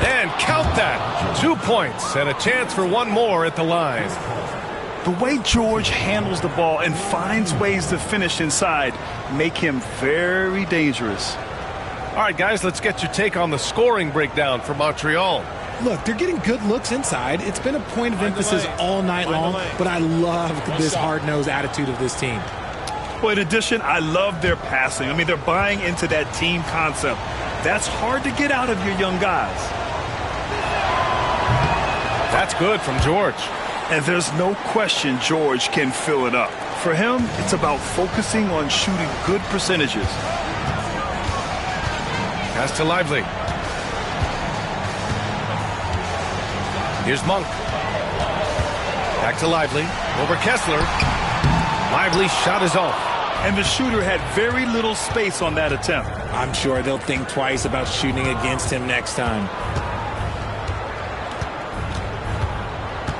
And count that. 2 points and a chance for 1 more at the line. The way George handles the ball and finds ways to finish inside make him very dangerous. All right, guys, let's get your take on the scoring breakdown for Montreal. Look, they're getting good looks inside. It's been a point of emphasis all night long, but I love this hard-nosed attitude of this team. Well, in addition, I love their passing. I mean, they're buying into that team concept. That's hard to get out of your young guys. That's good from George. And there's no question George can fill it up. For him, it's about focusing on shooting good percentages. Pass to Lively. Here's Monk. Back to Lively. Over Kessler. Lively's shot is off. And the shooter had very little space on that attempt. I'm sure they'll think twice about shooting against him next time.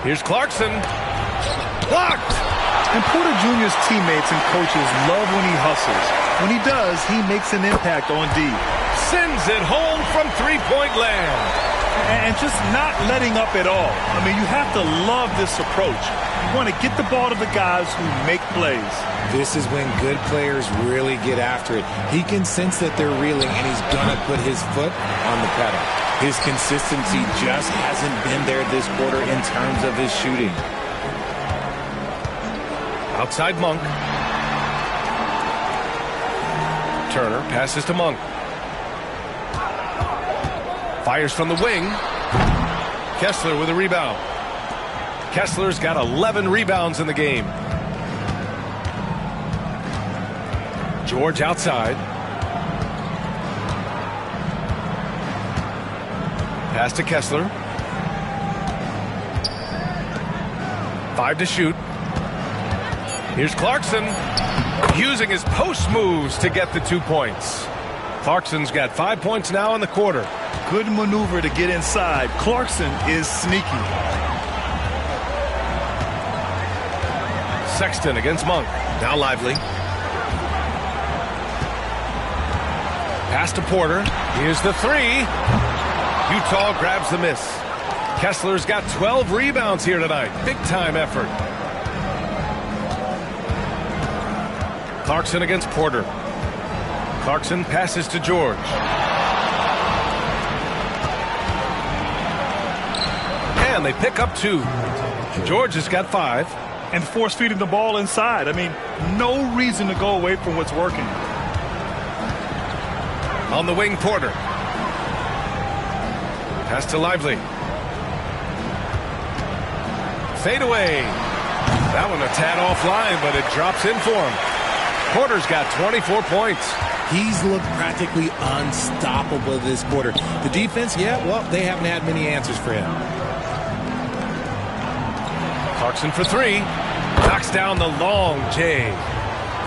Here's Clarkson. Blocked! And Porter Jr.'s teammates and coaches love when he hustles. When he does, he makes an impact on D. Sends it home from three-point land. And just not letting up at all. I mean, you have to love this approach. You want to get the ball to the guys who make plays. This is when good players really get after it. He can sense that they're reeling, and he's going to put his foot on the pedal. His consistency just hasn't been there this quarter in terms of his shooting. Outside Monk. Turner passes to Monk. Fires from the wing. Kessler with a rebound. Kessler's got 11 rebounds in the game. George outside. Pass to Kessler. 5 to shoot. Here's Clarkson using his post moves to get the 2 points. Clarkson's got 5 points now in the quarter. Good maneuver to get inside. Clarkson is sneaky. Sexton against Monk. Now Lively. Pass to Porter. Here's the 3. Utah grabs the miss. Kessler's got 12 rebounds here tonight. Big-time effort. Clarkson against Porter. Clarkson passes to George. And they pick up 2. George has got 5. And force feeding the ball inside. I mean, no reason to go away from what's working. On the wing, Porter. Pass to Lively. Fade away. That one a tad offline, but it drops in for him. Porter's got 24 points. He's looked practically unstoppable this quarter. The defense, yeah, well, they haven't had many answers for him. Clarkson for 3. Knocks down the long J.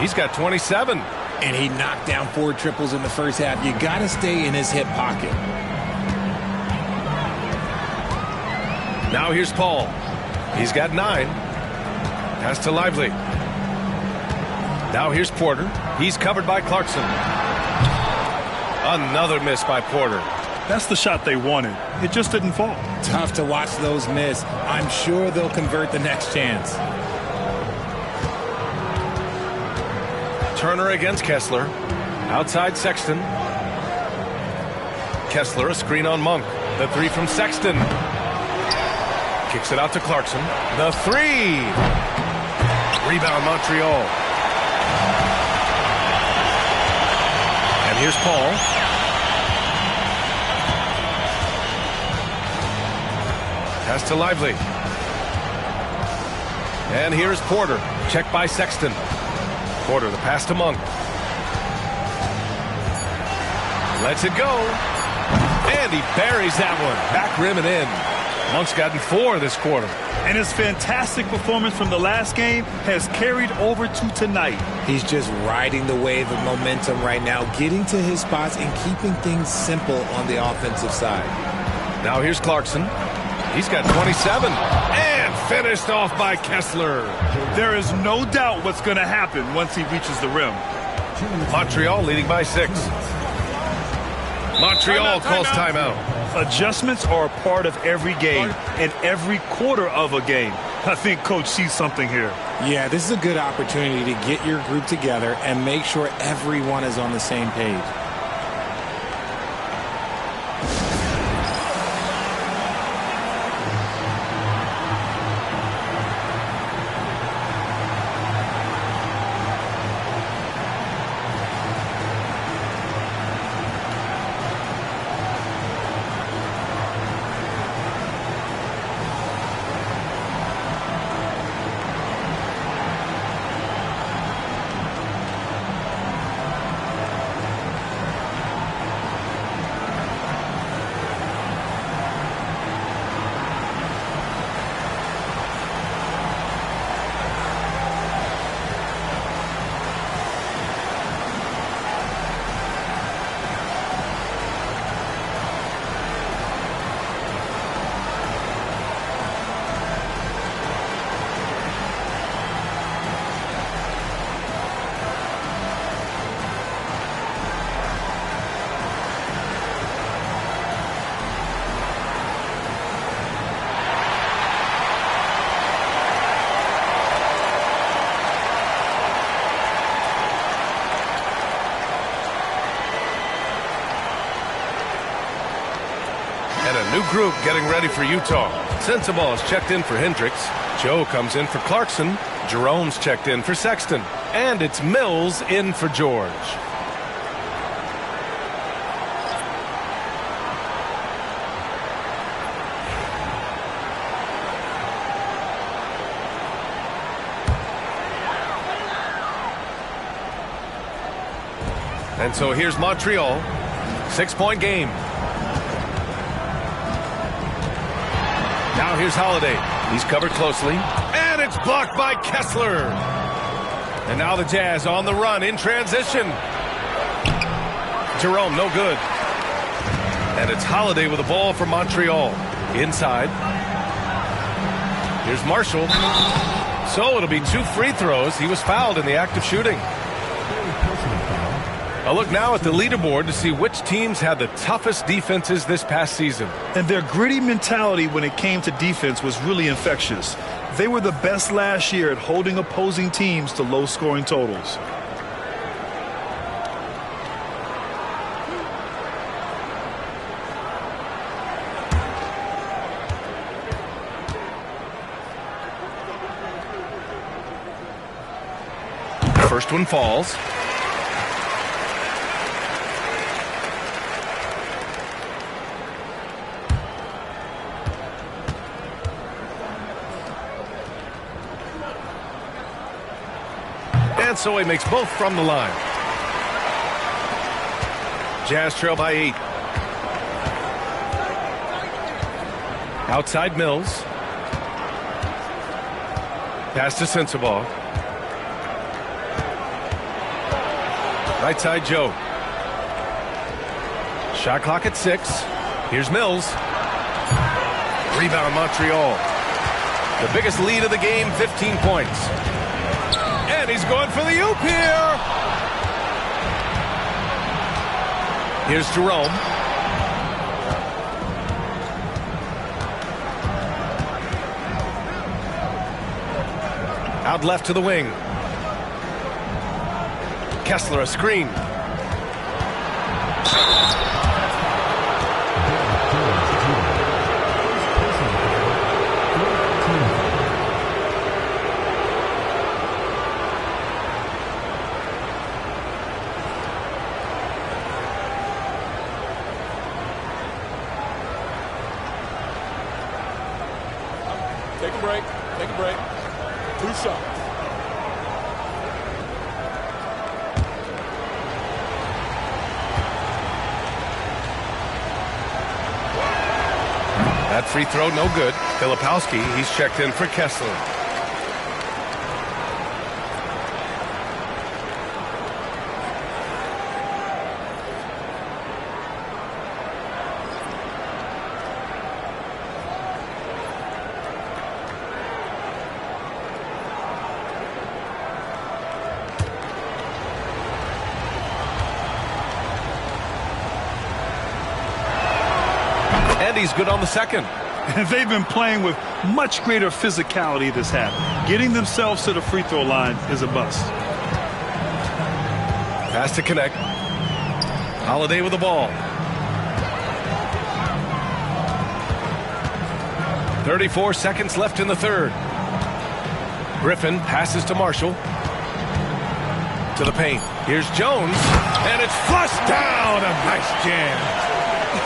He's got 27. And he knocked down 4 triples in the first half. You got to stay in his hip pocket. Now here's Paul. He's got 9. Pass to Lively. Now here's Porter. He's covered by Clarkson. Another miss by Porter. That's the shot they wanted. It just didn't fall. Tough to watch those miss. I'm sure they'll convert the next chance. Turner against Kessler. Outside Sexton. Kessler, a screen on Monk. The 3 from Sexton. Kicks it out to Clarkson. The 3. Rebound Montreal. And here's Paul. Pass to Lively. And here's Porter. Checked by Sexton. Porter, the pass to Monk. Lets it go. And he buries that one. Back rim and in. Monk's gotten 4 this quarter. And his fantastic performance from the last game has carried over to tonight. He's just riding the wave of momentum right now, getting to his spots and keeping things simple on the offensive side. Now here's Clarkson. He's got 27. And finished off by Kessler. There is no doubt what's going to happen once he reaches the rim. Montreal leading by 6. Montreal calls timeout. Adjustments are a part of every game and every quarter of a game. I think Coach sees something here. Yeah, this is a good opportunity to get your group together and make sure everyone is on the same page. New group getting ready for Utah. Sensabaugh is checked in for Hendricks. Joe comes in for Clarkson. Jerome's checked in for Sexton. And it's Mills in for George. And so here's Montreal. 6-point game. Now here's Holiday. He's covered closely. And it's blocked by Kessler. And now the Jazz on the run in transition. Jerome, no good. And it's Holiday with the ball for Montreal. Inside. Here's Marshall. So it'll be 2 free throws. He was fouled in the act of shooting. A look now at the leaderboard to see which teams had the toughest defenses this past season. And their gritty mentality when it came to defense was really infectious. They were the best last year at holding opposing teams to low-scoring totals. First one falls. And so he makes both from the line. Jazz trail by 8. Outside Mills. Pass to Sensabaugh. Right side Joe. Shot clock at 6. Here's Mills. Rebound Montreal. The biggest lead of the game, 15 points. And he's going for the oop here. Here's Jerome. Out left to the wing. Kessler a screen. Take a break. Take a break. 2 shots. That free throw, no good. Filipowski, he's checked in for Kessler. And he's good on the second. And they've been playing with much greater physicality this half. Getting themselves to the free throw line is a bust. Pass to connect. Holiday with the ball. 34 seconds left in the third. Griffin passes to Marshall. To the paint. Here's Jones. And it's flushed down. A nice jam.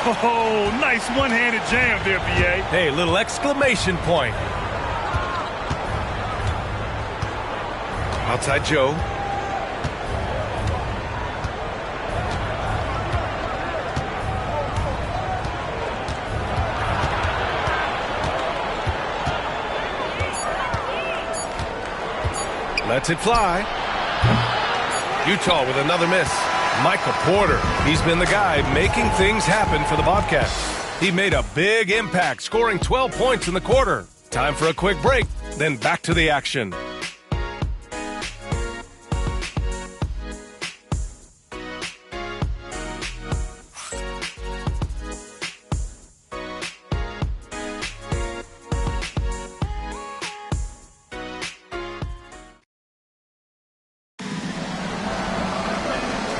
Oh, nice one-handed jam there, B.A. Hey, little exclamation point. Outside Joe. Lets it fly. Utah with another miss. Michael Porter, he's been the guy making things happen for the Bobcats. He made a big impact, scoring 12 points in the quarter. Time for a quick break, then back to the action.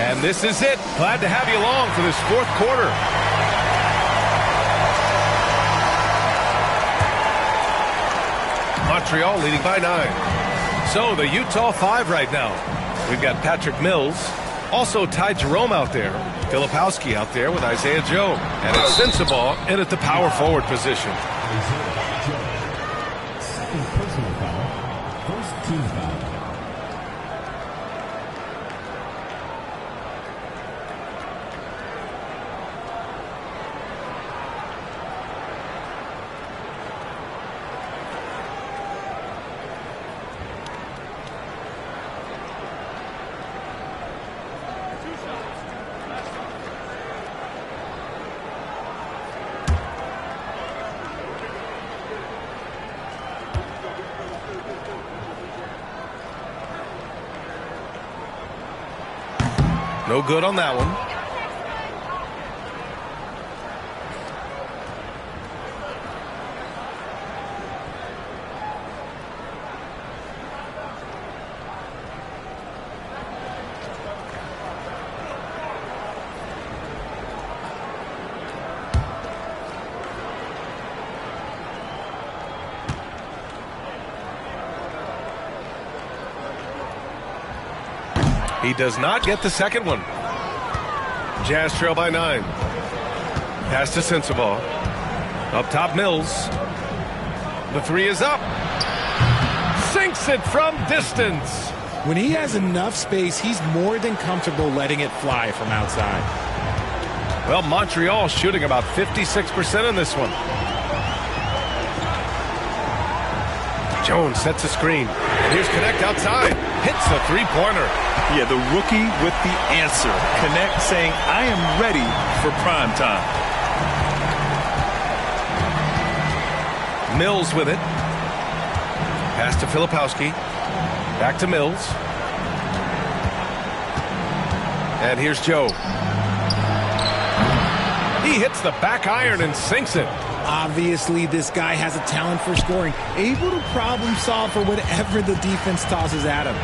And this is it. Glad to have you along for this fourth quarter. Montreal leading by 9. So the Utah 5 right now. We've got Patrick Mills. Also Ty Jerome out there. Filipowski out there with Isaiah Joe. And it's Sensabaugh in at the power forward position. Second personal foul. First team foul. No good on that one. He does not get the second one. Jazz trail by 9. Pass to Sensabaugh. Up top, Mills. The three is up. Sinks it from distance. When he has enough space, he's more than comfortable letting it fly from outside. Well, Montreal shooting about 56% in this one. Jones sets a screen. Here's Connect outside. Hits a three-pointer. Yeah, the rookie with the answer. Connect saying, I am ready for prime time. Mills with it. Pass to Filipowski. Back to Mills. And here's Joe. He hits the back iron and sinks it. Obviously, this guy has a talent for scoring, able to problem solve for whatever the defense tosses at him.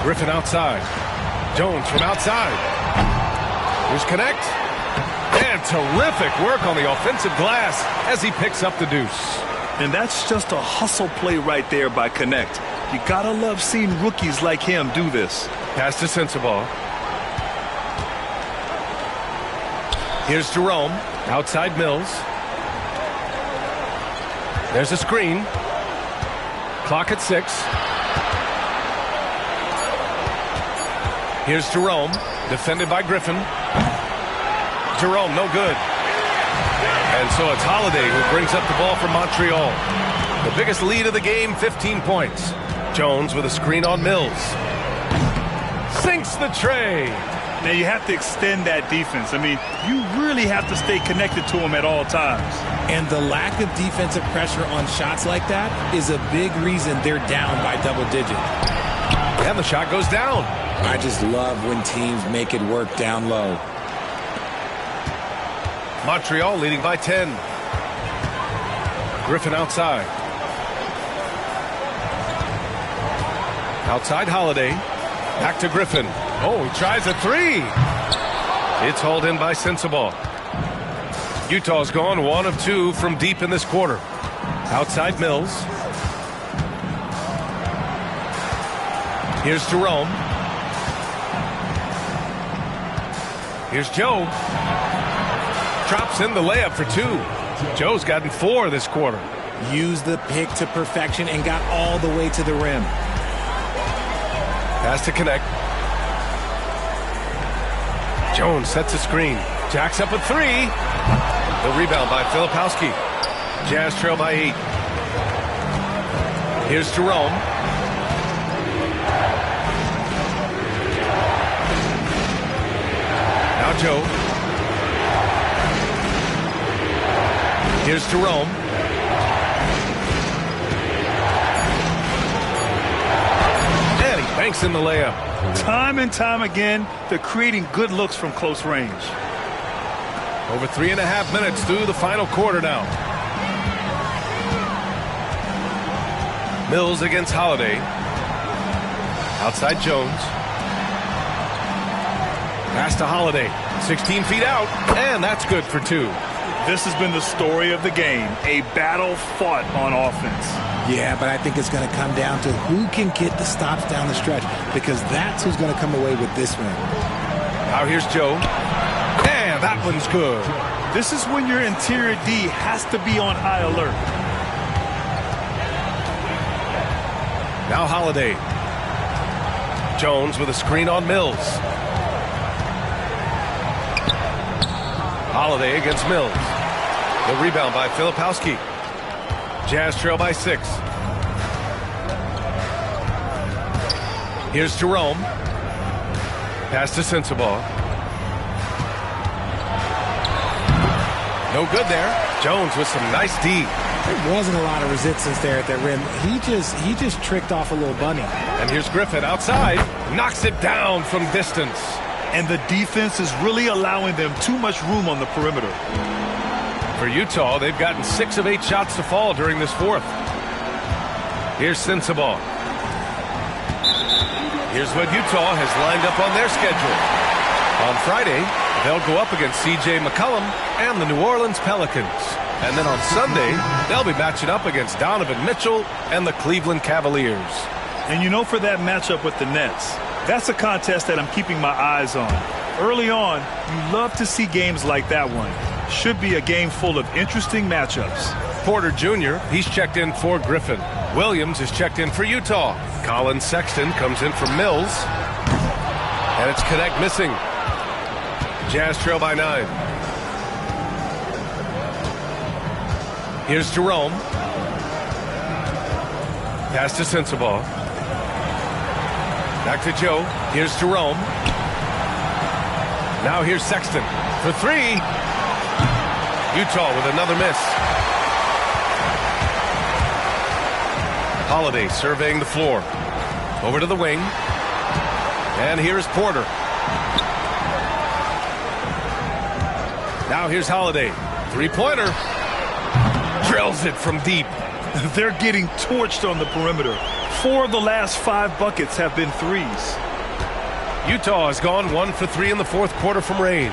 Griffin outside. Jones from outside. Here's Connect. And terrific work on the offensive glass as he picks up the deuce. And that's just a hustle play right there by Connect. You gotta love seeing rookies like him do this. Pass to Sensabaugh. Here's Jerome. Outside Mills. There's a screen. Clock at 6. Here's Jerome. Defended by Griffin. Jerome, no good. And so it's Holiday who brings up the ball for Montreal. The biggest lead of the game, 15 points. Jones with a screen on Mills. Sinks the tray. Now you have to extend that defense. I mean, you really have to stay connected to him at all times. And the lack of defensive pressure on shots like that is a big reason they're down by double digits. And the shot goes down. I just love when teams make it work down low. Montreal leading by 10. Griffin outside. Outside Holiday. Back to Griffin. Oh, he tries a three. It's hauled in by Sensabaugh. Utah's gone 1 of 2 from deep in this quarter. Outside Mills. Here's Jerome. Here's Joe. Drops in the layup for 2. Joe's gotten 4 this quarter. Used the pick to perfection and got all the way to the rim. Pass to Connect. Jones sets a screen. Jacks up a 3. The rebound by Filipowski. Jazz trail by 8. Here's Jerome. Now Joe. Here's Jerome. And he banks in the layup. Time and time again, they're creating good looks from close range. Over 3.5 minutes through the final quarter now. Mills against Holiday. Outside Jones. Pass to Holiday. 16 feet out, and that's good for 2. This has been the story of the game, a battle fought on offense. Yeah, but I think it's going to come down to who can get the stops down the stretch, because that's who's going to come away with this one. Now here's Joe. And that one's good. This is when your interior D has to be on high alert. Now Holiday. Jones with a screen on Mills. Holiday against Mills. The rebound by Filipowski. Jazz trail by 6. Here's Jerome. Pass to Sensabaugh. No good there. Jones with some nice D. There wasn't a lot of resistance there at that rim. He just tricked off a little bunny. And here's Griffin outside. Knocks it down from distance. And the defense is really allowing them too much room on the perimeter. For Utah, they've gotten 6 of 8 shots to fall during this fourth. Here's Sensabaugh. Here's what Utah has lined up on their schedule. On Friday, they'll go up against C.J. McCollum and the New Orleans Pelicans. And then on Sunday, they'll be matching up against Donovan Mitchell and the Cleveland Cavaliers. And you know, for that matchup with the Nets, that's a contest that I'm keeping my eyes on. Early on, you love to see games like that one. Should be a game full of interesting matchups. Porter Jr., he's checked in for Griffin. Williams is checked in for Utah. Colin Sexton comes in for Mills. And it's Connect missing. Jazz trail by 9. Here's Jerome. Pass to Sensabaugh. Back to Joe. Here's Jerome. Now here's Sexton for 3. Utah with another miss. Holiday surveying the floor. Over to the wing. And here's Porter. Now here's Holiday. 3-pointer. Drills it from deep. They're getting torched on the perimeter. 4 of the last 5 buckets have been threes. Utah has gone 1 for 3 in the fourth quarter from range.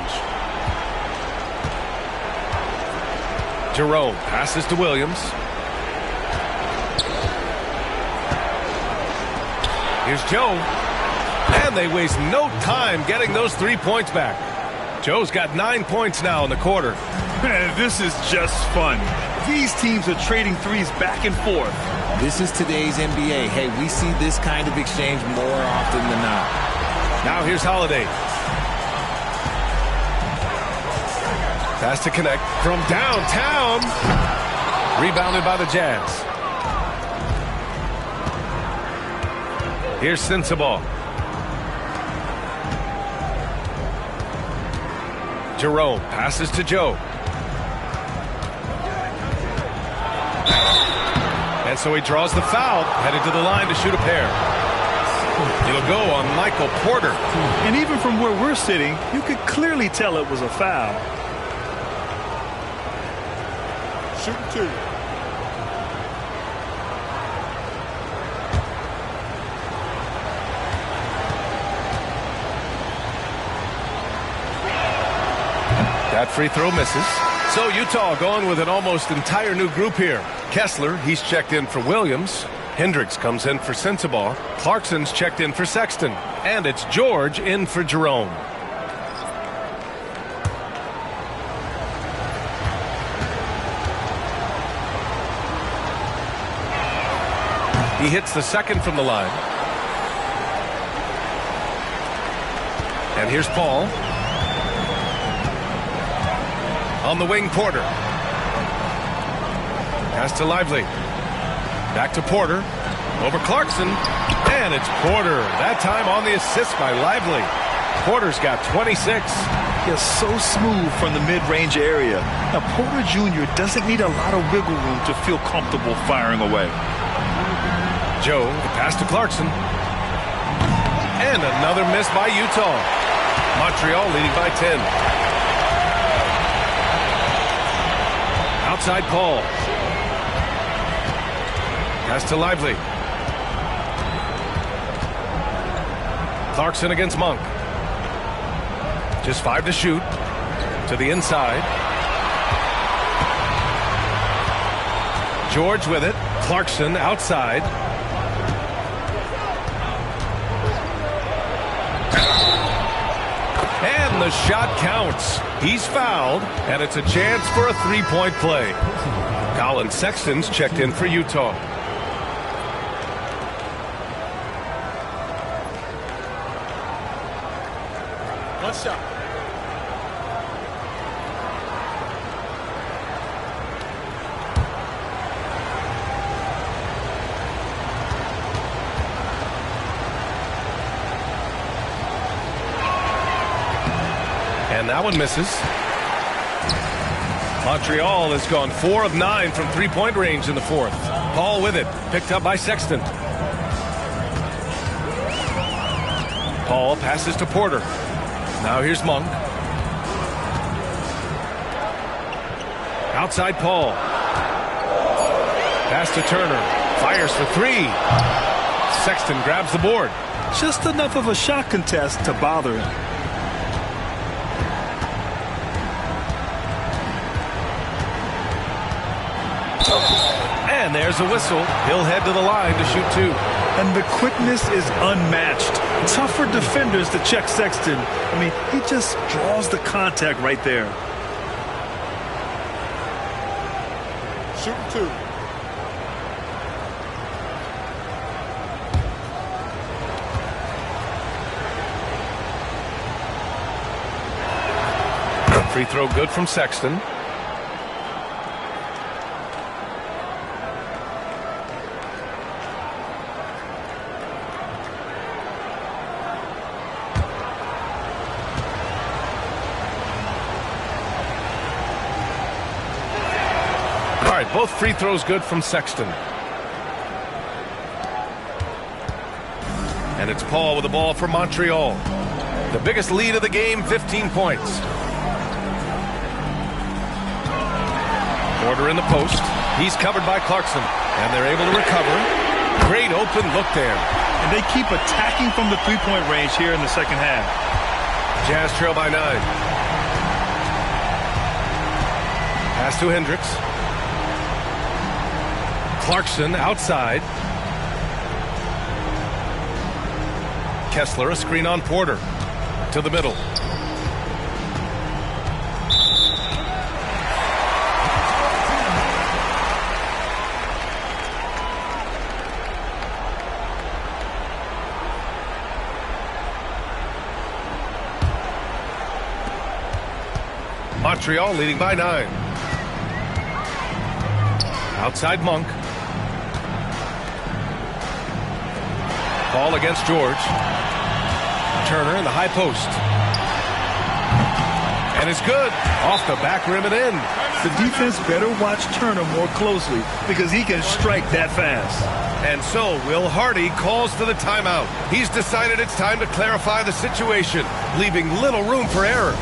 Jerome passes to Williams. Here's Joe. And they waste no time getting those 3 points back. Joe's got 9 points now in the quarter. This is just fun. These teams are trading threes back and forth. This is today's NBA. Hey, we see this kind of exchange more often than not. Now here's Holiday. Pass to Connect from downtown. Rebounded by the Jazz. Here's Sensabaugh. Jerome passes to Joe. And so he draws the foul, headed to the line to shoot a pair. It'll go on Michael Porter. And even from where we're sitting, you could clearly tell it was a foul. Shooting 2. That free throw misses. So Utah going with an almost entire new group here. Kessler, he's checked in for Williams. Hendricks comes in for Sensabaugh. Clarkson's checked in for Sexton. And it's George in for Jerome. He hits the second from the line. And here's Paul. On the wing, Porter. Pass to Lively. Back to Porter. Over Clarkson. And it's Porter. That time on the assist by Lively. Porter's got 26. He's so smooth from the mid-range area. Now, Porter Jr. doesn't need a lot of wiggle room to feel comfortable firing away. Joe, the pass to Clarkson. And another miss by Utah. Montreal leading by 10. Outside Paul. Pass to Lively. Clarkson against Monk. Just 5 to shoot. To the inside. George with it. Clarkson outside. And the shot counts. He's fouled, and it's a chance for a three-point play. Colin Sexton's checked in for Utah. One shot. And that one misses. Montreal has gone 4 of 9 from three-point range in the fourth. Paul with it, picked up by Sexton. Paul passes to Porter. Now here's Monk. Outside Paul. Pass to Turner. Fires for three. Sexton grabs the board. Just enough of a shot contest to bother him. And there's a whistle. He'll head to the line to shoot two. And the quickness is unmatched. Tough for defenders to check Sexton. I mean, he just draws the contact right there. Shooting two. Free throw good from Sexton. All right, both free throws good from Sexton. And it's Paul with the ball for Montreal. The biggest lead of the game, 15 points. Porter in the post. He's covered by Clarkson. And they're able to recover. Great open look there. And they keep attacking from the three-point range here in the second half. Jazz trail by 9. Pass to Hendricks. Clarkson outside. Kessler, a screen on Porter. To the middle. Montreal leading by 9. Outside Monk. Ball against George. Turner in the high post. And it's good. Off the back rim and in. The defense better watch Turner more closely because he can strike that fast. And so Will Hardy calls for the timeout. He's decided it's time to clarify the situation, leaving little room for error.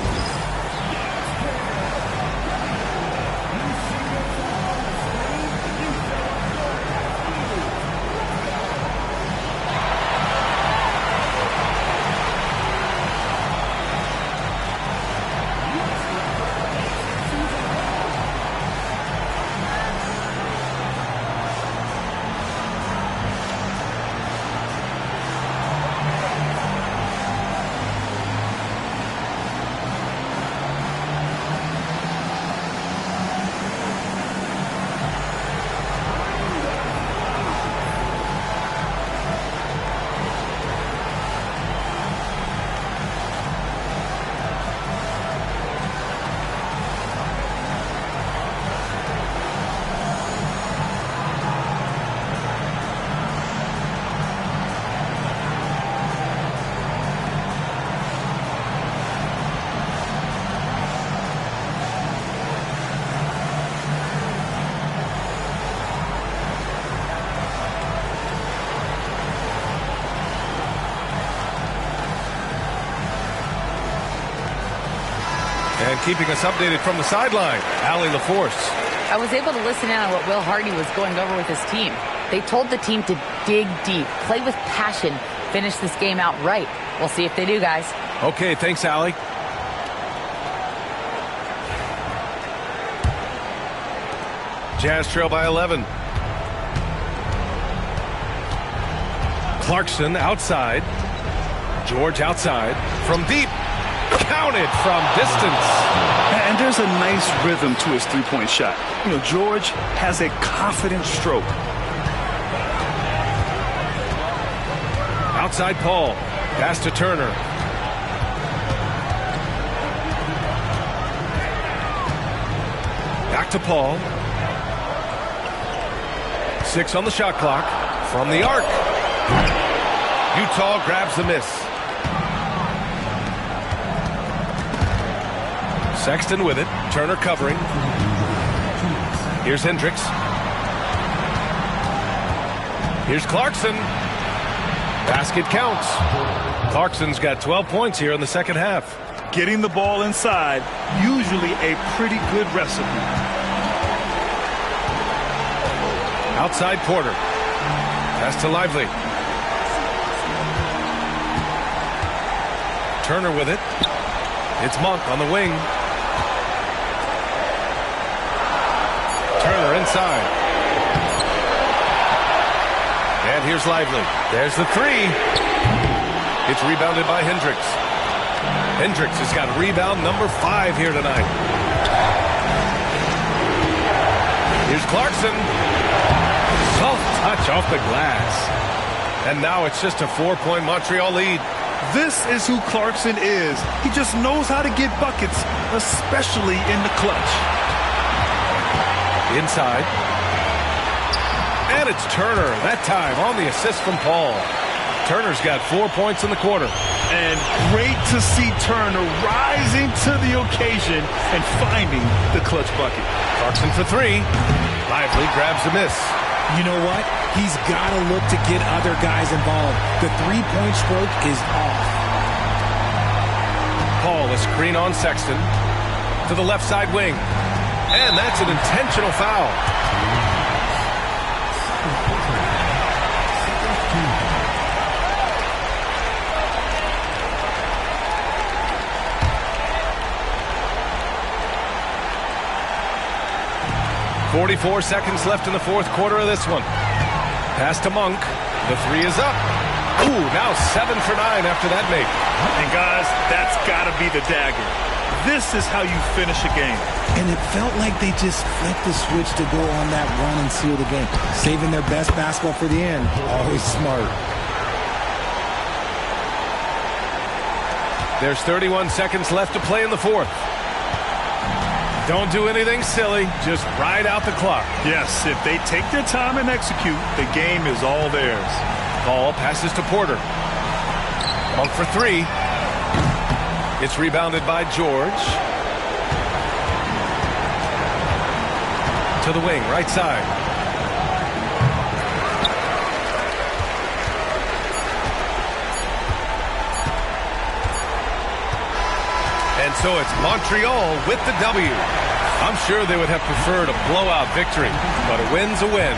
And keeping us updated from the sideline, Allie LaForce. I was able to listen in on what Will Hardy was going over with his team. They told the team to dig deep, play with passion, finish this game out right. We'll see if they do, guys. Okay, thanks, Allie. Jazz trail by 11. Clarkson outside. George outside. From deep. Counted from distance. And there's a nice rhythm to his three-point shot. You know, George has a confident stroke. Outside Paul. Pass to Turner. Back to Paul. 6 on the shot clock. From the arc. Utah grabs the miss. Sexton with it. Turner covering. Here's Hendricks. Here's Clarkson. Basket counts. Clarkson's got 12 points here in the second half. Getting the ball inside, usually a pretty good recipe. Outside Porter. Pass to Lively. Turner with it. It's Monk on the wing. Turner inside. And here's Lively. There's the three. It's rebounded by Hendricks. Hendricks has got rebound number 5 here tonight. Here's Clarkson. Soft touch off the glass. And now it's just a 4-point Montreal lead. This is who Clarkson is. He just knows how to get buckets, especially in the clutch. Inside. And it's Turner, that time on the assist from Paul. Turner's got 4 points in the quarter. And great to see Turner rising to the occasion and finding the clutch bucket. Clarkson for 3. Lively grabs the miss. You know what? He's got to look to get other guys involved. The three-point stroke is off. Paul, a screen on Sexton to the left side wing. And that's an intentional foul. .44 seconds left in the fourth quarter of this one. Pass to Monk. The three is up. Ooh, now 7 for 9 after that make. And guys, that's got to be the dagger. This is how you finish a game. And it felt like they just flipped the switch to go on that run and seal the game. Saving their best basketball for the end. Always smart. There's 31 seconds left to play in the fourth. Don't do anything silly. Just ride out the clock. Yes, if they take their time and execute, the game is all theirs. Ball passes to Porter. Monk for 3. It's rebounded by George. To the wing, right side. And so it's Montreal with the W. I'm sure they would have preferred a blowout victory, but a win's a win.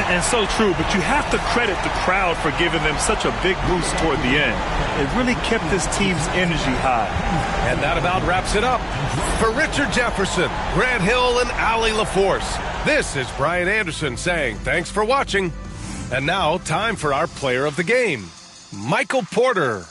And so true, but you have to credit the crowd for giving them such a big boost toward the end. It really kept this team's energy high. And that about wraps it up. For Richard Jefferson, Grant Hill, and Allie LaForce, this is Brian Anderson saying thanks for watching. And now, time for our player of the game, Michael Porter.